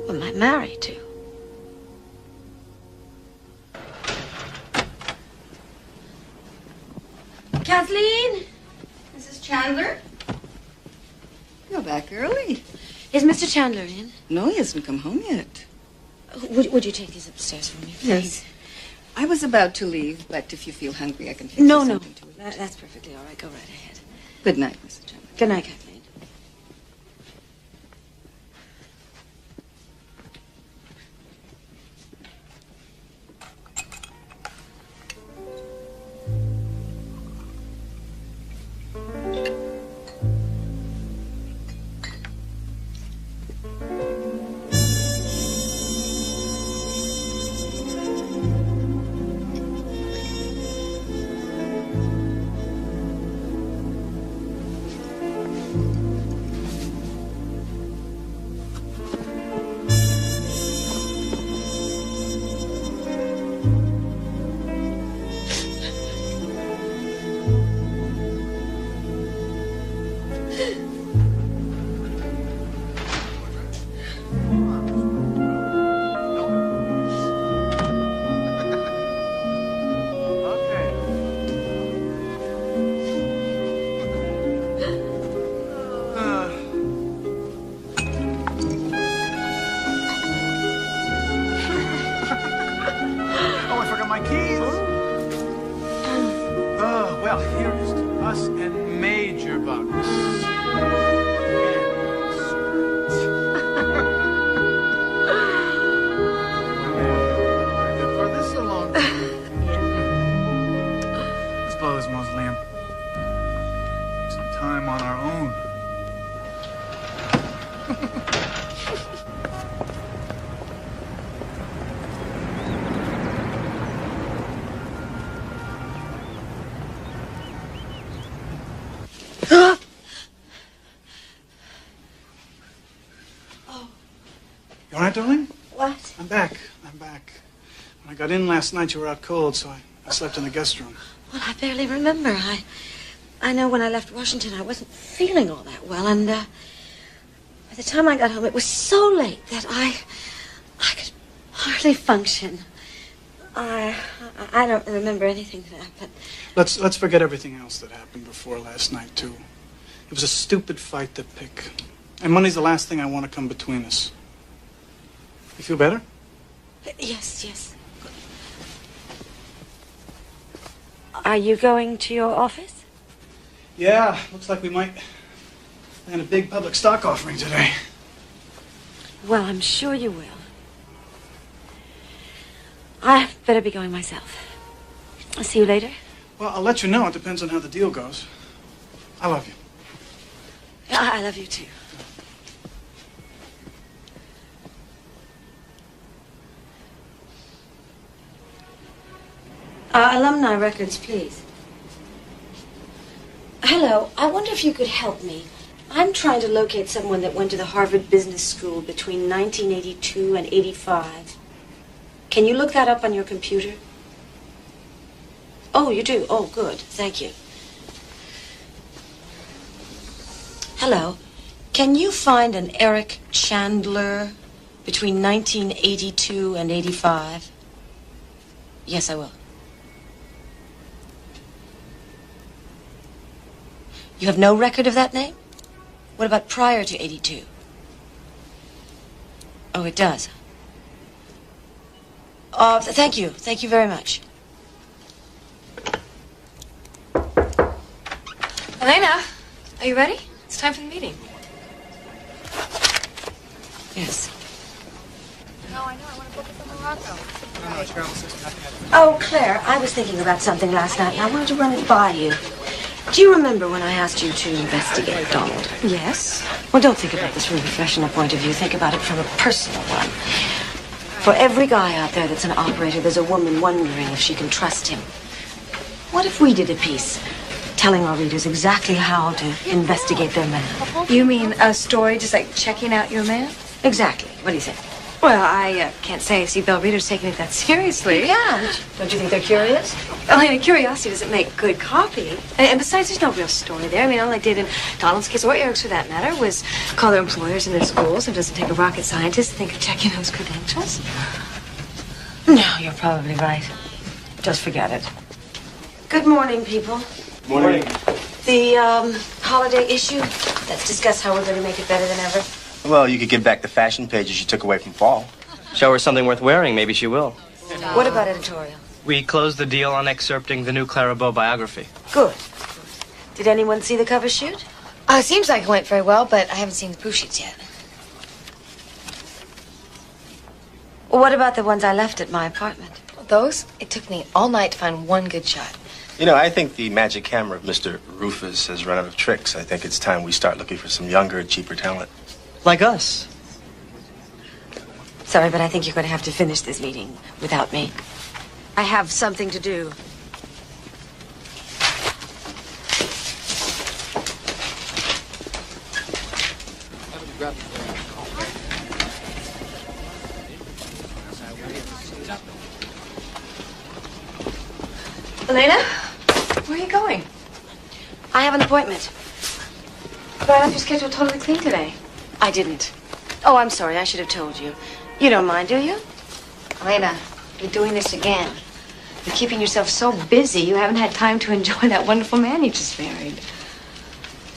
Who am I married to? Kathleen? Mrs. Chandler? You're back early. Is Mr. Chandler in? No, he hasn't come home yet. Would you take these upstairs for me, please? Yes. I was about to leave, but if you feel hungry, I can fix No, you no. something to eat. That's perfectly all right. Go right ahead. Good night, Mrs. Chandler. Good night, Kathleen. You all right, darling? What? I'm back. When I got in last night, you were out cold, so I slept in the guest room. Well, I barely remember. I know when I left Washington, I wasn't feeling all that well, and by the time I got home, it was so late that I could hardly function. I don't remember anything that, but... Let's forget everything else that happened before last night, too. It was a stupid fight to pick. And money's the last thing I want to come between us. You feel better? Yes. Are you going to your office? Yeah, looks like we might land a big public stock offering today. Well, I'm sure you will. I better be going myself. I'll see you later. Well, I'll let you know. It depends on how the deal goes. I love you. I love you, too. Alumni records, please. Hello, I wonder if you could help me. I'm trying to locate someone that went to the Harvard Business School between 1982 and 85. Can you look that up on your computer? Oh, you do? Oh, good. Thank you. Hello. Can you find an Eric Chandler between 1982 and 85? Yes, I will. You have no record of that name? What about prior to 82? Oh, it does. Thank you. Thank you very much. Elena, are you ready? It's time for the meeting. Yes. No, I know. I want to book it for Morocco. Oh, Claire, I was thinking about something last night, and I wanted to run it by you. Do you remember when I asked you to investigate Donald? Yes. Well, don't think about this from a professional point of view. Think about it from a personal one. For every guy out there that's an operator, there's a woman wondering if she can trust him. What if we did a piece telling our readers exactly how to investigate their man? You mean a story just like checking out your man? Exactly. What do you think? Well, I can't say I see Belle readers taking it that seriously. Yeah. Don't you think they're curious? Elena, curiosity doesn't make good copy. And besides, there's no real story there. I mean, all I did in Donald's case, or Eric's for that matter, was call their employers and their schools. It doesn't take a rocket scientist to think of checking those credentials. No, you're probably right. Just forget it. Good morning, people. Morning. The holiday issue. Let's discuss how we're going to make it better than ever. Well, you could give back the fashion pages you took away from fall. Show her something worth wearing. Maybe she will. What about editorial? We closed the deal on excerpting the new Clara Bow biography. Good. Did anyone see the cover shoot? Seems like it went very well, but I haven't seen the proof sheets yet. Well, what about the ones I left at my apartment? Those? It took me all night to find one good shot. You know, I think the magic camera of Mr. Rufus has run out of tricks. I think it's time we start looking for some younger, cheaper talent. Like us. Sorry, but I think you're going to have to finish this meeting without me. I have something to do. Elena, where are you going? I have an appointment. But I left your schedule totally clean today. I didn't. Oh, I'm sorry. I should have told you. You don't mind, do you? Elena, you're doing this again. You're keeping yourself so busy you haven't had time to enjoy that wonderful man you just married.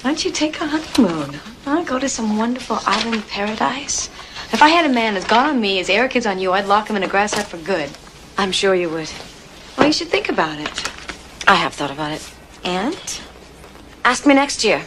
Why don't you take a honeymoon? Huh? Go to some wonderful island paradise? If I had a man as gone on me as Eric is on you, I'd lock him in a grass hut for good. I'm sure you would. Well, you should think about it. I have thought about it. And? Ask me next year.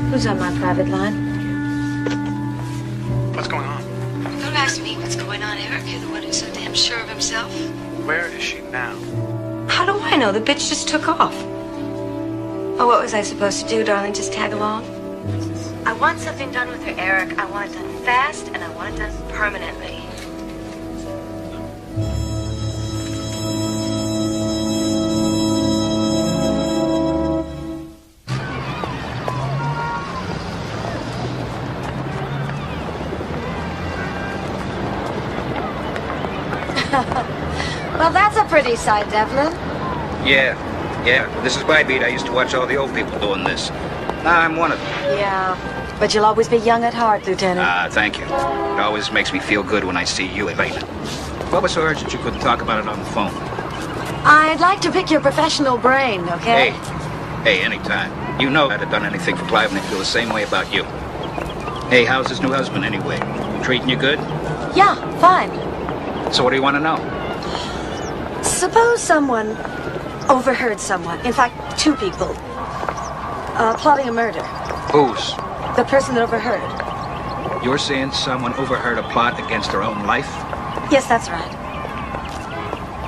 Who's on my private line? What's going on? Don't ask me what's going on, Eric. You're the one who's so damn sure of himself. Where is she now? How do I know? The bitch just took off. Oh, what was I supposed to do, darling? Just tag along? I want something done with her, Eric. I want it done fast, and I want it done permanently. Well, that's a pretty sight, Devlin. Yeah. This is my beat. I used to watch all the old people doing this. Now I'm one of them. Yeah, but you'll always be young at heart, Lieutenant. Thank you. It always makes me feel good when I see you, Elena. What was so urgent you couldn't talk about it on the phone? I'd like to pick your professional brain, okay? Hey, anytime. You know I'd have done anything for Clive and I feel the same way about you. Hey, how's his new husband anyway? Treating you good? Yeah, fine. So what do you want to know? Suppose someone overheard someone, in fact, two people, plotting a murder. Whose? The person that overheard. You're saying someone overheard a plot against their own life? Yes, that's right.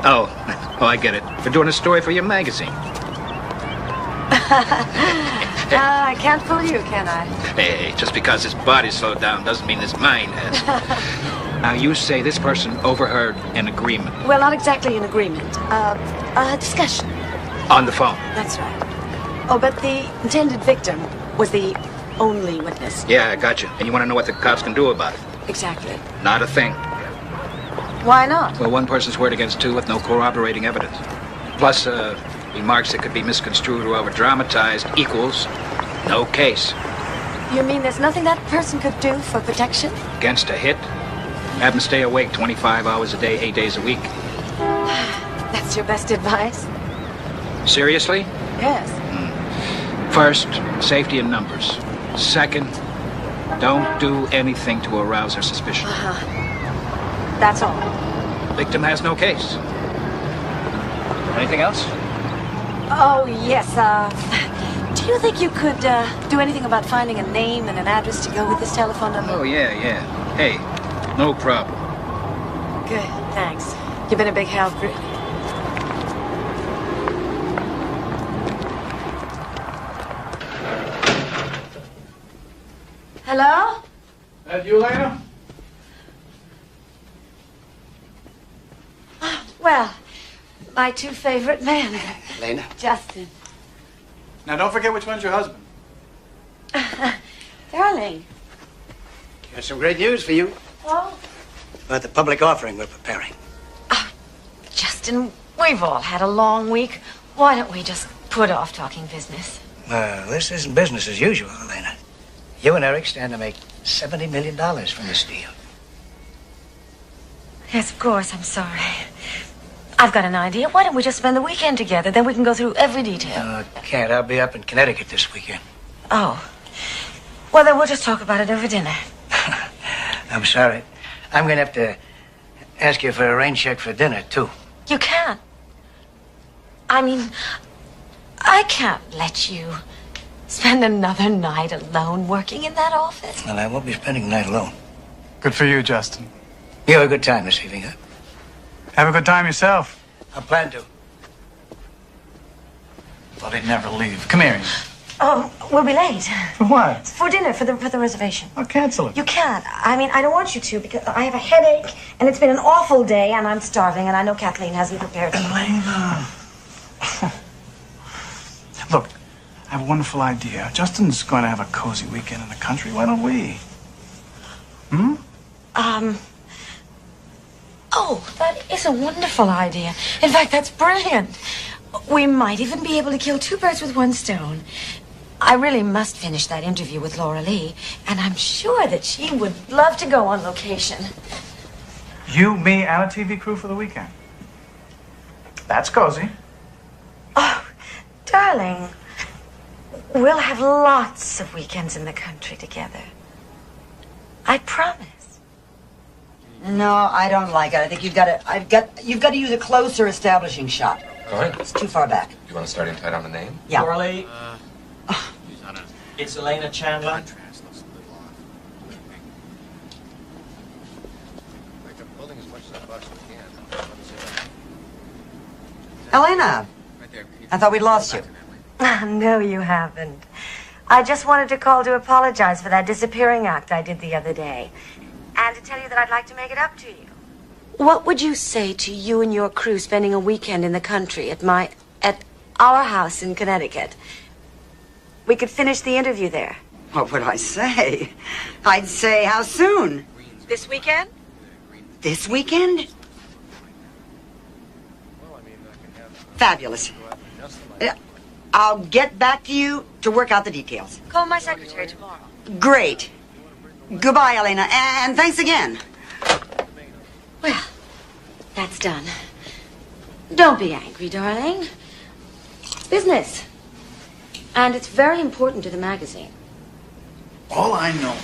Oh, I get it. For doing a story for your magazine. I can't fool you, can I? Hey, just because his body slowed down doesn't mean his mind has. Now, you say this person overheard an agreement. Well, not exactly an agreement. A discussion. On the phone? That's right. Oh, but the intended victim was the only witness. Yeah, I got you. And you want to know what the cops can do about it? Exactly. Not a thing. Why not? Well, one person's word against two with no corroborating evidence. Plus, Remarks that could be misconstrued or over-dramatized equals no case. You mean there's nothing that person could do for protection? Against a hit, have him stay awake 25 hours a day, 8 days a week. That's your best advice? Seriously? Yes. First, safety in numbers. Second, don't do anything to arouse her suspicion. That's all. Victim has no case. Anything else? Oh, yes. Do you think you could do anything about finding a name and an address to go with this telephone number? Oh, yeah. Hey, no problem. Good, thanks. You've been a big help, really. Hello? That you, Lena? Well, my two favorite men. Lena? Justin. Now, don't forget which one's your husband. Darling. Got some great news for you Oh, about the public offering we're preparing. Justin, we've all had a long week. Why don't we just put off talking business? This isn't business as usual, Lena. You and Eric stand to make $70 million from this deal. Yes, of course. I'm sorry. I've got an idea. Why don't we just spend the weekend together? Then we can go through every detail. Can't. I'll be up in Connecticut this weekend. Oh. Well, then we'll just talk about it over dinner. I'm sorry. I'm going to have to ask you for a rain check for dinner, too. You can't. I mean, I can't let you spend another night alone working in that office. Well, I won't be spending the night alone. Good for you, Justin. You have a good time this evening, huh? Have a good time yourself. I plan to. Well, they'd never leave. Come here. Oh, we'll be late. For what? For dinner, for the reservation. I'll cancel it. You can't. I mean, I don't want you to because I have a headache and it's been an awful day and I'm starving and I know Kathleen hasn't prepared for me. Elena. Look, I have a wonderful idea. Justin's going to have a cozy weekend in the country. Why don't we? Oh, that is a wonderful idea. In fact, that's brilliant. We might even be able to kill two birds with one stone. I really must finish that interview with Laura Lee, and I'm sure that she would love to go on location. You, me, and a TV crew for the weekend. That's cozy. Oh, darling, we'll have lots of weekends in the country together. I promise. No, I don't like it. I think you've got to use a closer establishing shot. All right. It's too far back. You want to start in tight on the name? Yeah. Orly. It's Elena Chandler. Elena, I thought we'd lost you. No, you haven't. I just wanted to call to apologize for that disappearing act I did the other day. And to tell you that I'd like to make it up to you. What would you say to you and your crew spending a weekend in the country at our house in Connecticut? We could finish the interview there. What would I say? I'd say, how soon? This weekend? This weekend? Fabulous. I'll get back to you to work out the details. Call my secretary tomorrow. Great. Goodbye, Elena, and thanks again. Well, that's done. Don't be angry, darling. It's business. And it's very important to the magazine. All I know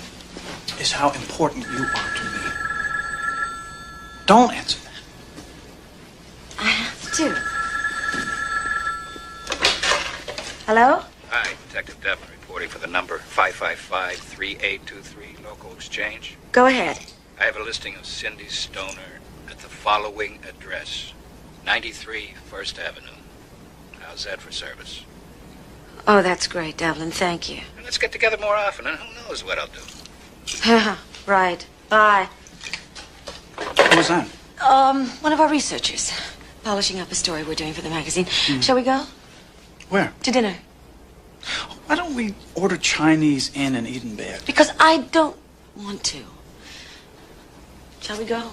is how important you are to me. Don't answer that. I have to. Hello? Hi, Detective Devlin reporting for the number 555-3823 local exchange. Go ahead. I have a listing of Cindy Stoner at the following address. 93 First Avenue. How's that for service? Oh, that's great, Devlin. Thank you. And let's get together more often, and who knows what I'll do. Right. Bye. Who was that? One of our researchers. Polishing up a story we're doing for the magazine. Shall we go? Where? To dinner. Why don't we order Chinese in and eat in bed? Because I don't want to. Shall we go?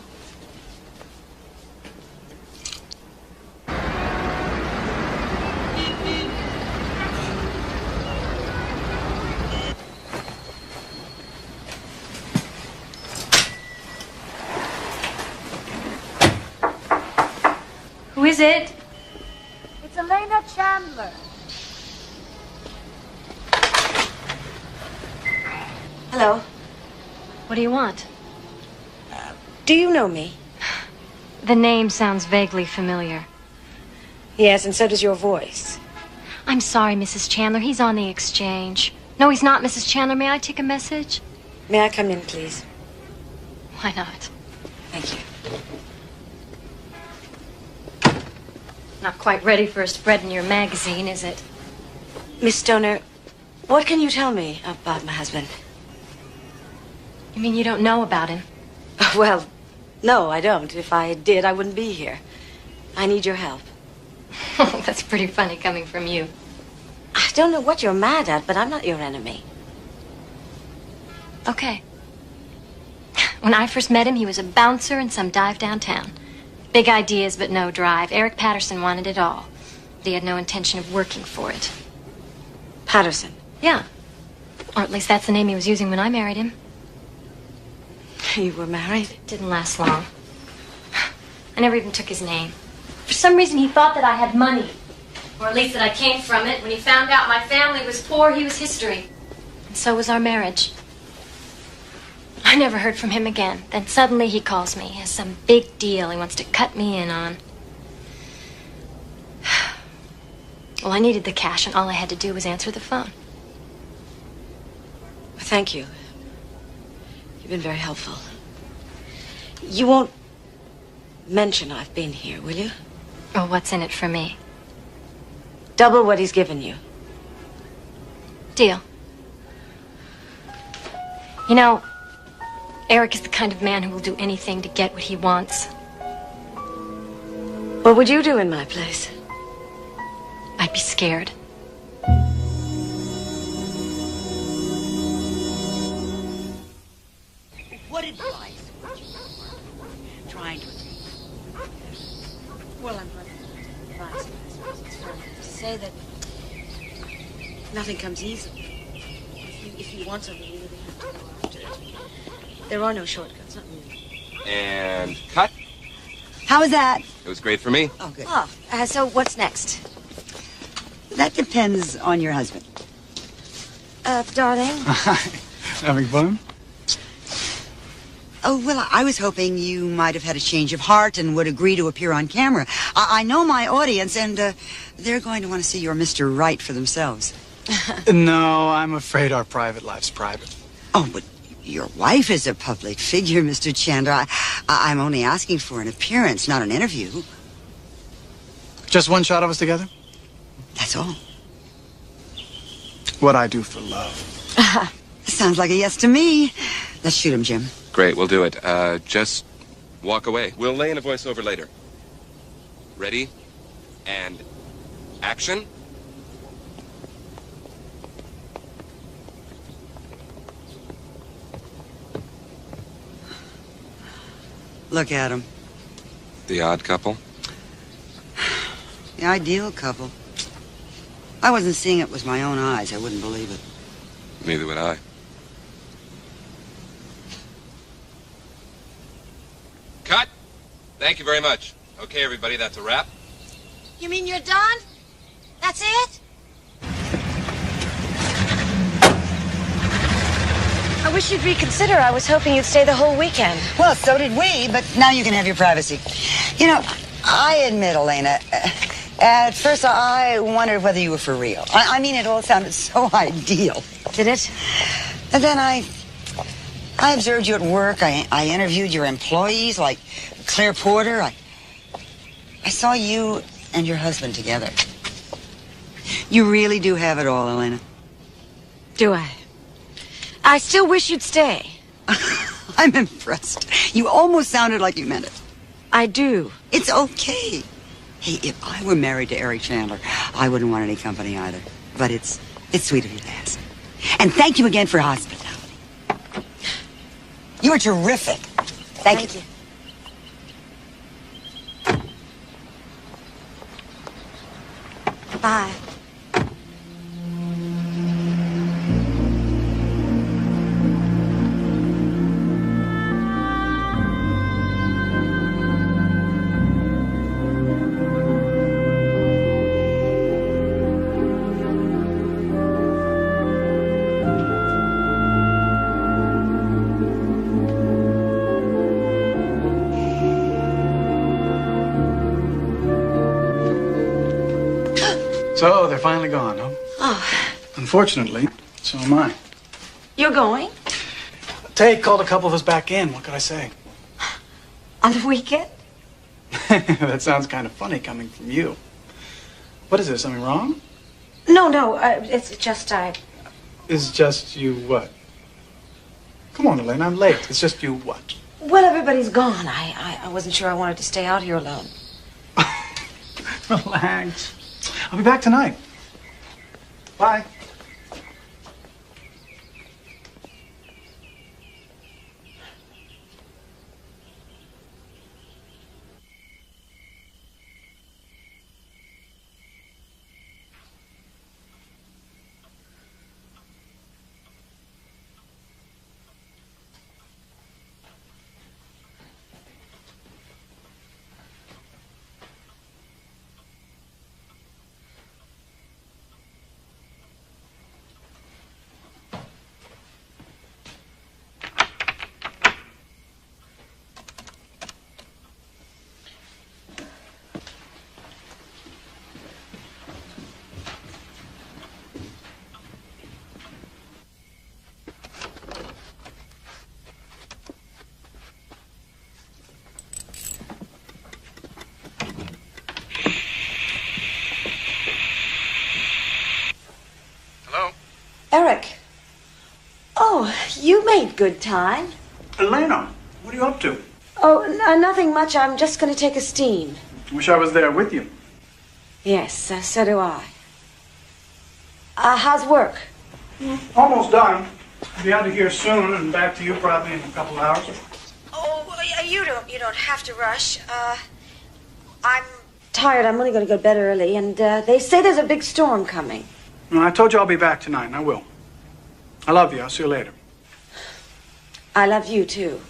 is it? It's Elena Chandler. Hello. What do you want? Do you know me? The name sounds vaguely familiar. Yes, and so does your voice. I'm sorry, Mrs. Chandler. He's on the exchange. No, he's not, Mrs. Chandler. May I take a message? May I come in, please? Why not? Thank you. Not quite ready for a spread in your magazine, is it? Miss Stoner, what can you tell me about my husband? You mean you don't know about him? Well, no, I don't. If I did, I wouldn't be here. I need your help. That's pretty funny coming from you. I don't know what you're mad at, but I'm not your enemy. Okay. When I first met him, he was a bouncer in some dive downtown. Big ideas, but no drive. Eric Patterson wanted it all. But he had no intention of working for it. Patterson? Yeah. Or at least that's the name he was using when I married him. You were married? Didn't last long. I never even took his name. For some reason, he thought that I had money. Or at least that I came from it. When he found out my family was poor, he was history. And so was our marriage. I never heard from him again. Then suddenly he calls me. He has some big deal he wants to cut me in on. Well, I needed the cash, and all I had to do was answer the phone. Thank you. You've been very helpful. You won't mention I've been here, will you? Oh, what's in it for me? Double what he's given you. Deal. You know, Eric is the kind of man who will do anything to get what he wants. What would you do in my place? I'd be scared. What advice would you trying to... Well, I'm not advising, I suppose it's fair to say that nothing comes easily. If you want something, you really have to go after it. There are no shortcuts, not really. And cut. How was that? It was great for me. Oh, good. Oh, so what's next? That depends on your husband. Darling? Having fun? Oh, well, I was hoping you might have had a change of heart and would agree to appear on camera. I know my audience, and they're going to want to see your Mr. Right for themselves. No, I'm afraid our private life's private. Oh, but your wife is a public figure, Mr. Chandler. I'm only asking for an appearance, not an interview. Just one shot of us together? That's all. What I do for love. Sounds like a yes to me. Let's shoot him, Jim. Great, we'll do it. Just walk away. We'll lay in a voiceover later. Ready? And action? Look at him. The odd couple? The ideal couple. I wasn't seeing it with my own eyes. I wouldn't believe it. Neither would I. Cut! Thank you very much. Okay, everybody, that's a wrap. You mean you're done? That's it? I wish you'd reconsider. I was hoping you'd stay the whole weekend. Well, so did we, but now you can have your privacy. You know, I admit, Elena, at first I wondered whether you were for real. I mean, it all sounded so ideal. Did it? And then I observed you at work. I interviewed your employees, like Claire Porter. I saw you and your husband together. You really do have it all, Elena. Do I? I still wish you'd stay. I'm impressed. You almost sounded like you meant it. I do. It's okay. Hey, if I were married to Eric Chandler, I wouldn't want any company either. But it's sweet of you to ask. And thank you again for hospitality. You were terrific. Thank you. Bye. So, they're finally gone, huh? Oh, Unfortunately, so am I. you're going? Tate called a couple of us back in. What could I say? On the weekend? That sounds kind of funny coming from you. What is there, something wrong? No, it's just It's just you what? Come on, Elaine, I'm late. It's just you what? Well, everybody's gone. I wasn't sure I wanted to stay out here alone. Relax. I'll be back tonight. Bye. Eric. Oh, you made good time. Elena, what are you up to? Oh, nothing much. I'm just going to take a steam. Wish I was there with you. Yes, so do I. How's work? Almost done. I'll be out of here soon and back to you probably in a couple hours. Oh, you don't have to rush. I'm tired. I'm only going to go to bed early, and they say there's a big storm coming. I told you I'll be back tonight, and I will. I love you. I'll see you later. I love you, too.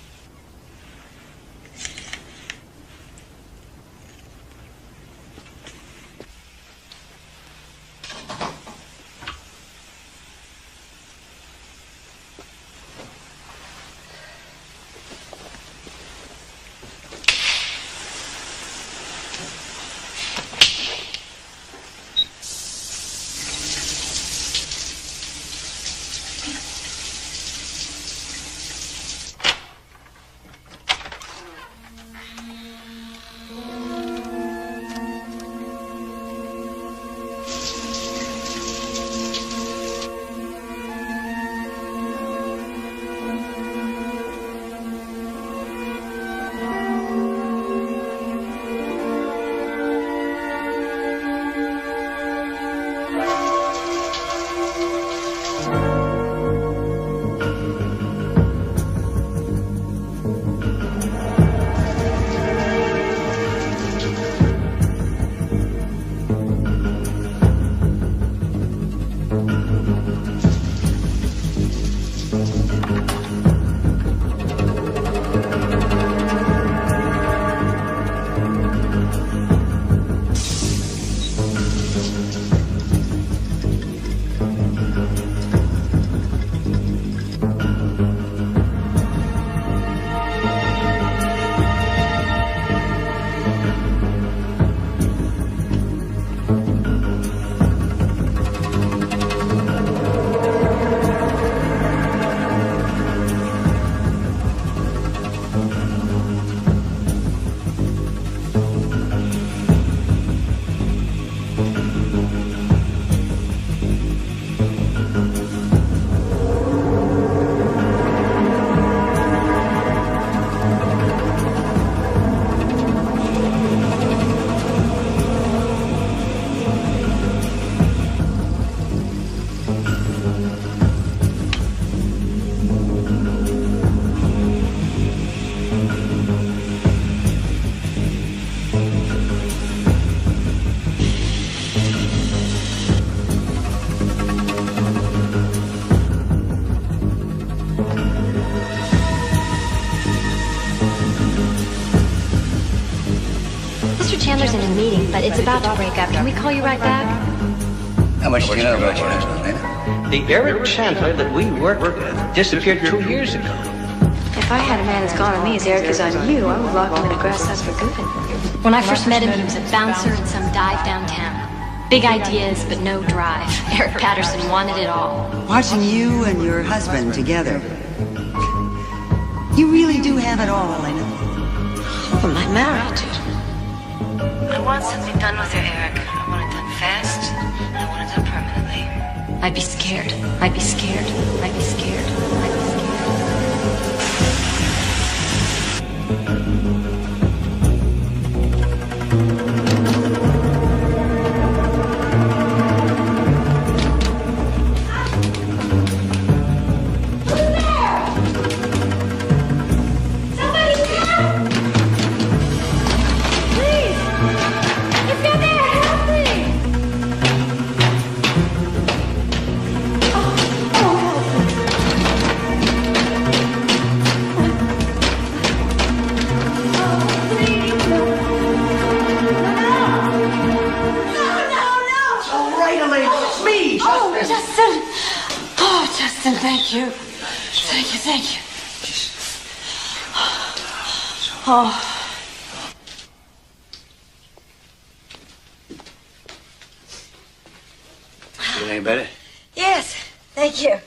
Chandler's in a meeting, but it's about to break up. Can we call you right back? How much do you know about your husband, Elena? The Eric Chandler that we worked with disappeared 2 years ago. If I had a man as gone on me as Eric is on you, I would lock him in a grass house for good. When I first met him, he was a bouncer in some dive downtown. Big ideas, but no drive. Eric Patterson wanted it all. Watching you and your husband together. You really do have it all, Elena. Oh, my marriage. I want something done with her, Eric. I want it done fast, and I want it done permanently. I'd be scared. I'd be scared. I'd be scared. I'd be Thank you. Thank you, thank you. Oh. Feel any better? Yes, thank you.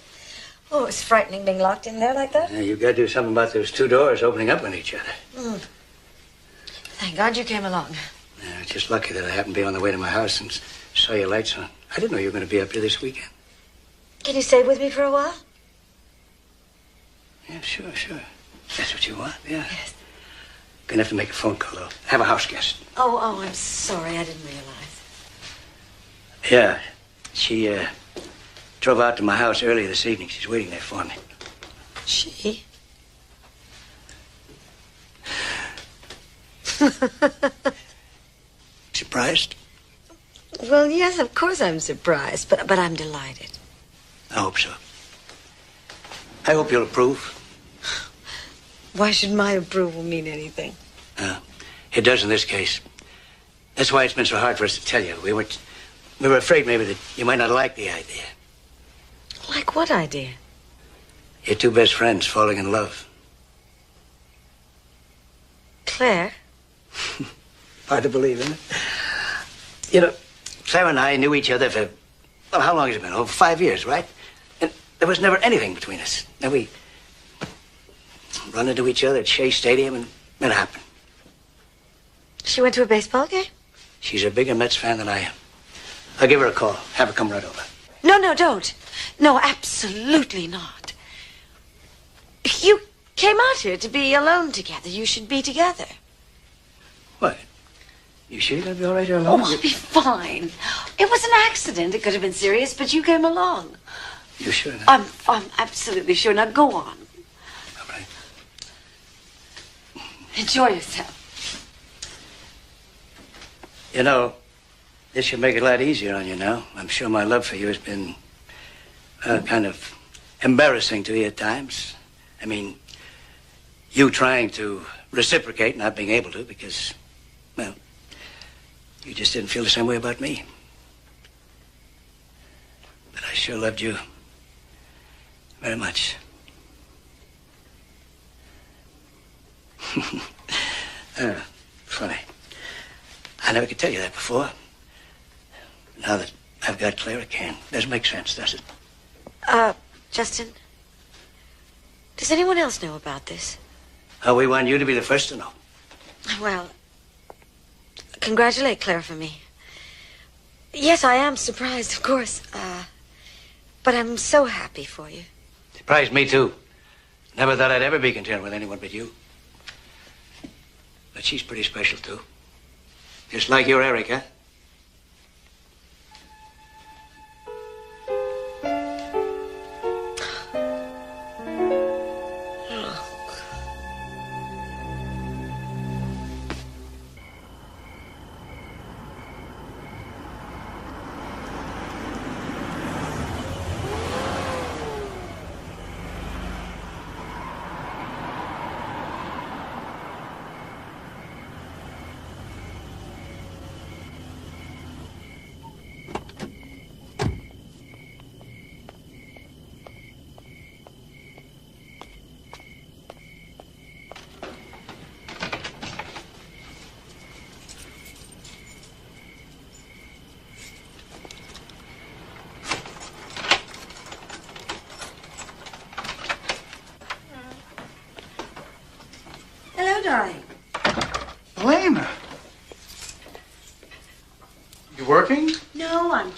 Oh, it's frightening being locked in there like that. Yeah, you've got to do something about those two doors opening up on each other. Mm. Thank God you came along. Yeah, it's just lucky that I happened to be on the way to my house and saw your lights on. I didn't know you were going to be up here this weekend. Can you stay with me for a while? Yeah, sure. That's what you want, yeah. Yes. Gonna have to make a phone call, though. Have a house guest. Oh, I'm sorry. I didn't realize. Yeah. She, drove out to my house earlier this evening. She's waiting there for me. She? Surprised? Well, yes, of course I'm surprised, but I'm delighted. I hope so. I hope you'll approve. Why should my approval mean anything? It does in this case. That's why it's been so hard for us to tell you. We were afraid maybe that you might not like the idea. Like what idea? Your two best friends falling in love. Claire? Hard to believe, isn't it? You know, Claire and I knew each other for, well, how long has it been? Over 5 years, right? And there was never anything between us. Then we run into each other at Shea Stadium, and it happened. She went to a baseball game? She's a bigger Mets fan than I am. I'll give her a call. Have her come right over. No, don't. No, absolutely not. You came out here to be alone together. You should be together. What? You sure you're going to be all right here alone? Oh, I'll be fine. It was an accident. It could have been serious, but you came along. You sure? Now? I'm absolutely sure. Now go on. All right. Enjoy yourself. You know, this should make it a lot easier on you now. I'm sure my love for you has been kind of embarrassing to you at times. I mean, you trying to reciprocate, not being able to because, well, you just didn't feel the same way about me. But I sure loved you very much. Funny. I never could tell you that before. Now that I've got Claire, I can. Doesn't make sense, does it? Justin, does anyone else know about this? Oh, we want you to be the first to know. Well, congratulate Claire for me. Yes, I am surprised, of course. But I'm so happy for you. Surprised me, too. Never thought I'd ever be content with anyone but you. But she's pretty special, too. Just like your Eric, huh?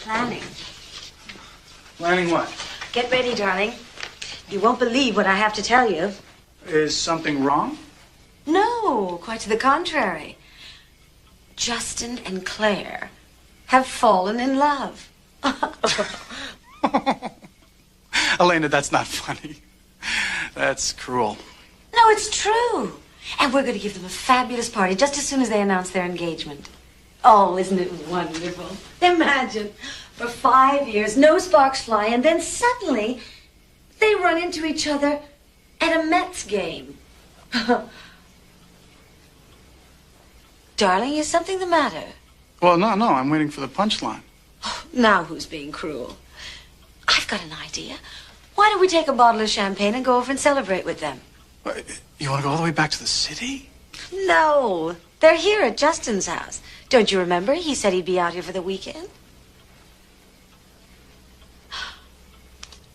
planning. Planning what? Get ready, darling. You won't believe what I have to tell you. Is something wrong? No, quite to the contrary. Justin and Claire have fallen in love. Elena, that's not funny. That's cruel. No, it's true. And we're going to give them a fabulous party just as soon as they announce their engagement. Oh, isn't it wonderful? Imagine, for 5 years, no sparks fly, and then suddenly they run into each other at a Mets game. Darling, is something the matter? Well, no, I'm waiting for the punchline. Now who's being cruel? I've got an idea. Why don't we take a bottle of champagne and go over and celebrate with them? You want to go all the way back to the city? No, they're here at Justin's house. Don't you remember? He said he'd be out here for the weekend.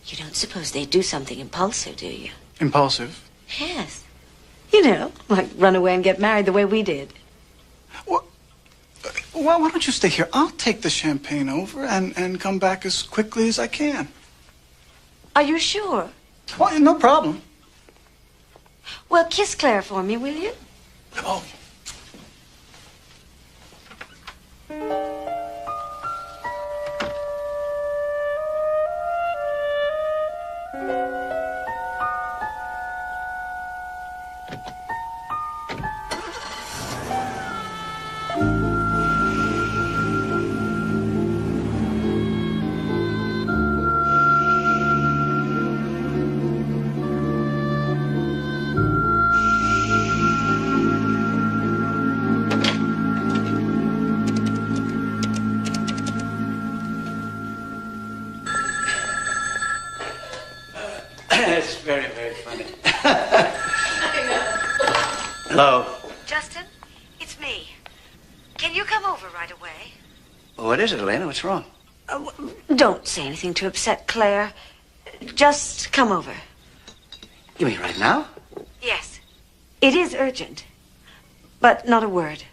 You don't suppose they'd do something impulsive, do you? Impulsive? Yes. You know, like run away and get married the way we did. Well, why don't you stay here? I'll take the champagne over and come back as quickly as I can. Are you sure? Well, no problem. Well, kiss Claire for me, will you? Oh. It's very, very funny. Hello. Justin, it's me. Can you come over right away? Well, what is it, Elena? What's wrong? Don't say anything to upset Claire. Just come over. You mean right now? Yes. It is urgent. But not a word.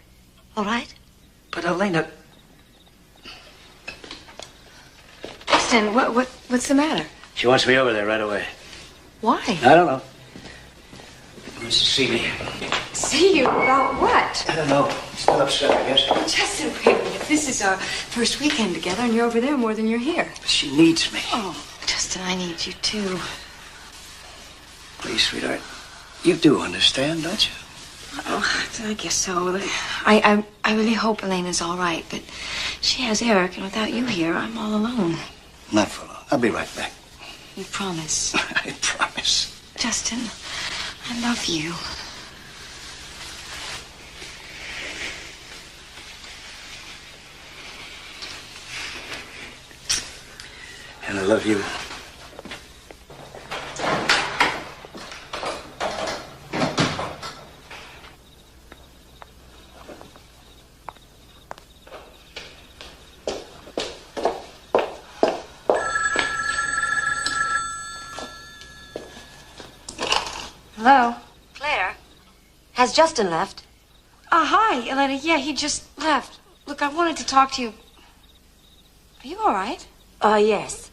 All right? But Elena... Justin, what's the matter? She wants me over there right away. Why? I don't know. She wants to see me. See you about what? I don't know. Still upset, I guess. Justin, wait a minute. This is our first weekend together, and you're over there more than you're here. She needs me. Oh, Justin, I need you too. Please, sweetheart. You do understand, don't you? Oh, I guess so. I really hope Elena's all right, but she has Eric, and without you here, I'm all alone. Not for long. I'll be right back. You promise? I promise. Justin, I love you. And I love you. Hello? Claire, has Justin left? Hi, Elena. Yeah, he just left. Look, I wanted to talk to you. Are you all right? Yes.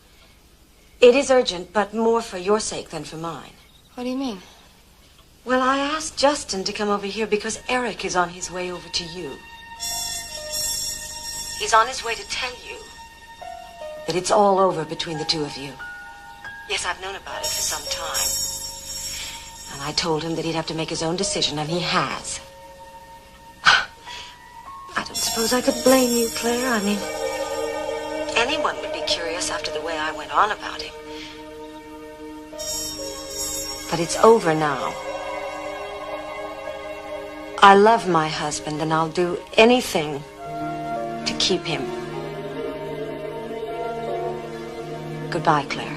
It is urgent, but more for your sake than for mine. What do you mean? Well, I asked Justin to come over here because Eric is on his way over to you. He's on his way to tell you that it's all over between the two of you. Yes, I've known about it for some time. And I told him that he'd have to make his own decision, and he has. I don't suppose I could blame you, Claire. I mean, anyone would be curious after the way I went on about him. But it's over now. I love my husband, and I'll do anything to keep him. Goodbye, Claire.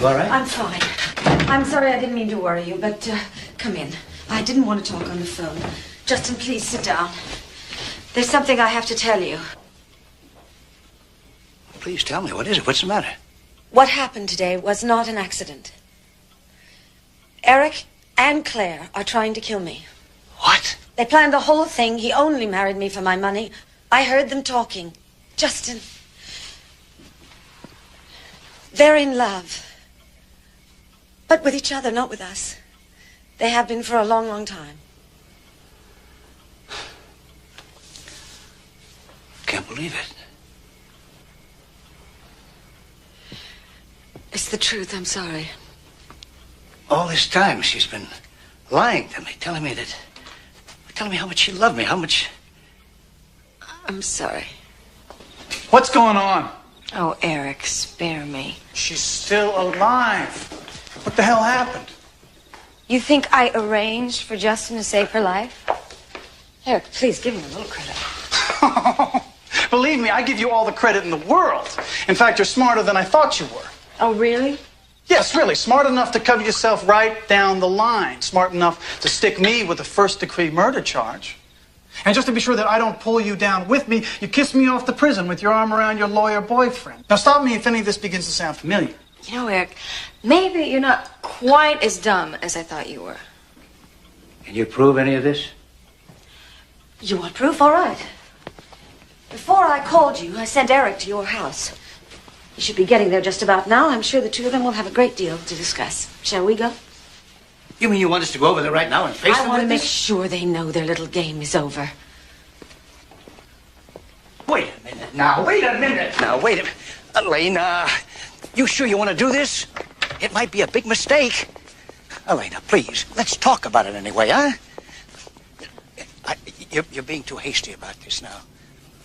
You all right? I'm fine. I'm sorry I didn't mean to worry you, but come in. I didn't want to talk on the phone. Justin, please sit down. There's something I have to tell you. Please tell me, what is it? What's the matter? What happened today was not an accident. Eric and Claire are trying to kill me. What? They planned the whole thing. He only married me for my money. I heard them talking. Justin, they're in love. But with each other, not with us. They have been for a long, long time. Can't believe it. It's the truth. I'm sorry. All this time she's been lying to me, telling me how much she loved me, how much... I'm sorry. What's going on? Oh, Eric, spare me. She's still alive. What the hell happened? You think I arranged for Justin to save her life? Eric, please give me a little credit. Believe me, I give you all the credit in the world. In fact, you're smarter than I thought you were. Oh, really? Yes, really. Smart enough to cover yourself right down the line. Smart enough to stick me with a first-degree murder charge. And just to be sure that I don't pull you down with me, you kiss me off to prison with your arm around your lawyer boyfriend. Now stop me if any of this begins to sound familiar. You know, Eric, maybe you're not quite as dumb as I thought you were. Can you prove any of this? You want proof? All right. Before I called you, I sent Eric to your house. He should be getting there just about now. I'm sure the two of them will have a great deal to discuss. Shall we go? You mean you want us to go over there right now and face them? I want to with make this? sure they know their little game is over. Wait a minute now. Wait a minute now. Wait a minute. Elena, you sure you want to do this? It might be a big mistake. Elena, please, let's talk about it anyway, huh? You're being too hasty about this now.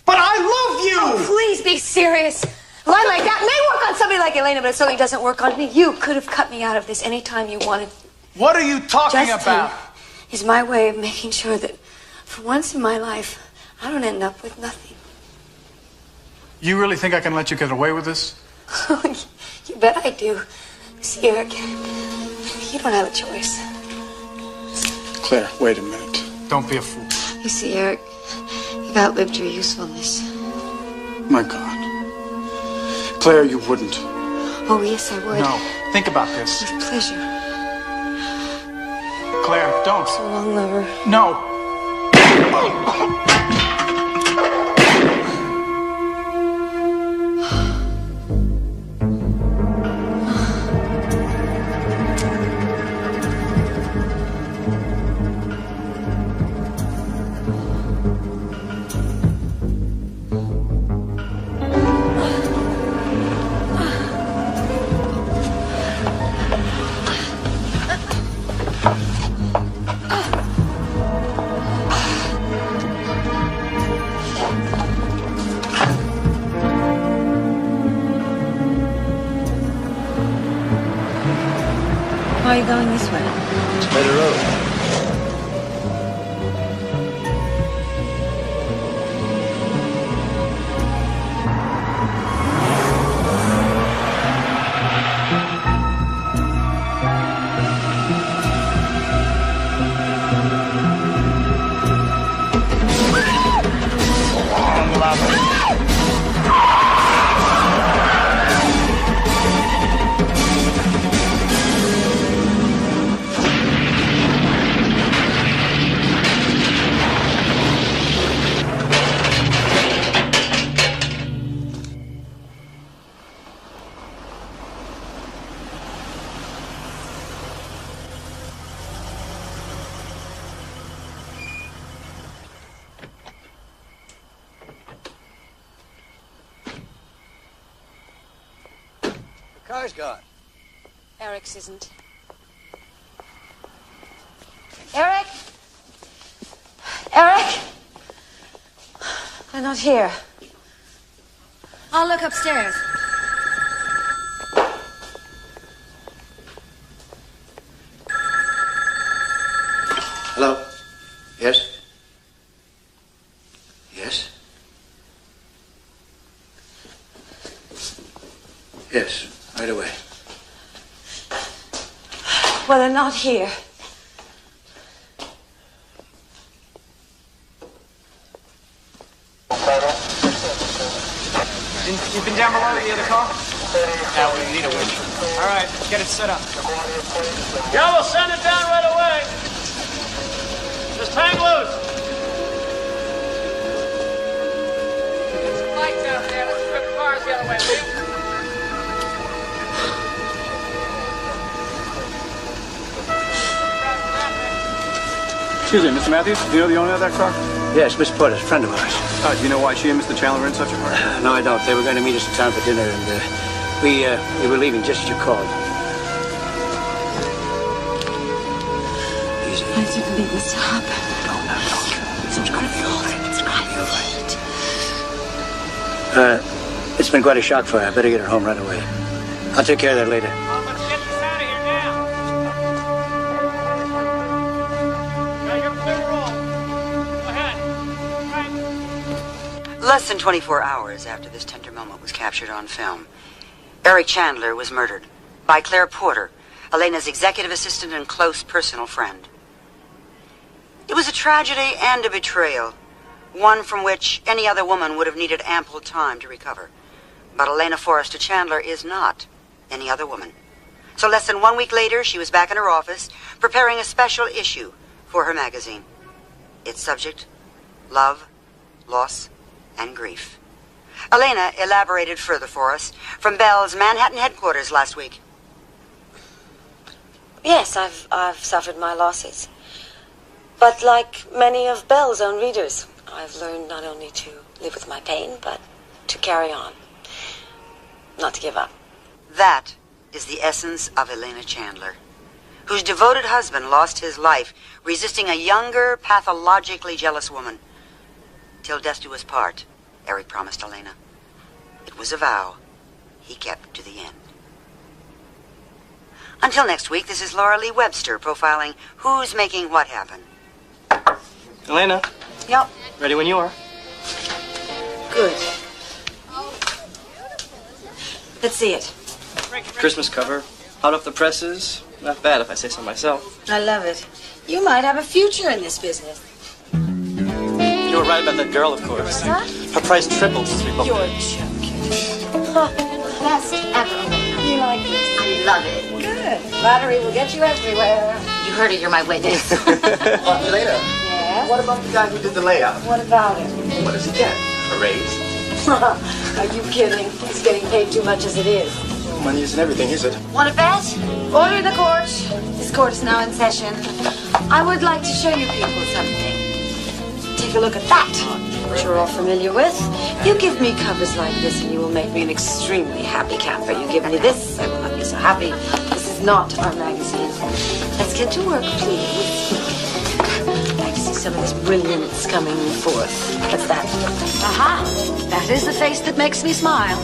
But I love you! Oh, please be serious. A line like that may work on somebody like Elena, but it certainly doesn't work on me. You could have cut me out of this anytime you wanted. What are you talking about? Is my way of making sure that for once in my life, I don't end up with nothing. You really think I can let you get away with this? You bet I do. See, Eric, you don't have a choice. Claire, wait a minute. Don't be a fool. You see, Eric, you've outlived your usefulness. My God. Claire, you wouldn't. Oh, yes, I would. No. Think about this. With pleasure. Claire, don't. So long, lover. No. Why are you going this way? It's a better road. Car's gone. Eric's isn't. Eric? Eric? They're not here. I'll look upstairs. Hello? Yes? Yes? Yes, right away. Well, they're not here. You've been down below in the other car? Yeah, we need a winch. All right, get it set up. Yeah, we'll send it down right away. Just hang loose. Lights out there. Let's put the cars the other way, will you? Excuse me, Mr. Matthews, do you know the owner of that car? Yes, Miss Porter, a friend of ours. Do you know why she and Mr. Chandler were in such a hurry? No, I don't. They were going to meet us in town for dinner, and we were leaving just as you called. Easy. I didn't mean this to happen. It's not my fault. It's my fault. It's been quite a shock for her. I better get her home right away. I'll take care of that later. Let's get this out of here now. Now you're clear to roll. Go ahead. Right. Less than 24 hours after this tender moment was captured on film, Eric Chandler was murdered by Claire Porter, Elena's executive assistant and close personal friend. It was a tragedy and a betrayal, one from which any other woman would have needed ample time to recover. But Elena Forrester Chandler is not any other woman. So less than 1 week later, she was back in her office, preparing a special issue for her magazine. Its subject, love, loss, and grief. Elena elaborated further for us from Bell's Manhattan headquarters last week. Yes, I've suffered my losses. But like many of Bell's own readers, I've learned not only to live with my pain, but to carry on. Not to give up. That is the essence of Elena Chandler, whose devoted husband lost his life resisting a younger, pathologically jealous woman. Till death do us part, Eric promised Elena. It was a vow he kept to the end. Until next week, this is Laura Lee Webster profiling Who's Making What Happen. Elena, Yep. ready when you are. Good. Let's see it. Christmas cover, hot off the presses. Not bad if I say so myself. I love it. You might have a future in this business. You were right about that girl, of course. Huh? Her price tripled since we both. You're joking. Best ever. You like this? I love it. Good. Flattery will get you everywhere. You heard it. You're my witness. Elena, Yes? what about the guy who did the layout? What about it? What does he get? A raise? Are you kidding? He's getting paid too much as it is. Money isn't everything, is it? Want a bet? Order in the court. This court is now in session. I would like to show you people something. Take a look at that, which you're all familiar with. You give me covers like this and you will make me an extremely happy camper. You give me this, I will not be so happy. This is not our magazine. Let's get to work, please. I'd like to see some of this brilliance coming forth. What's that? Aha! That is the face that makes me smile.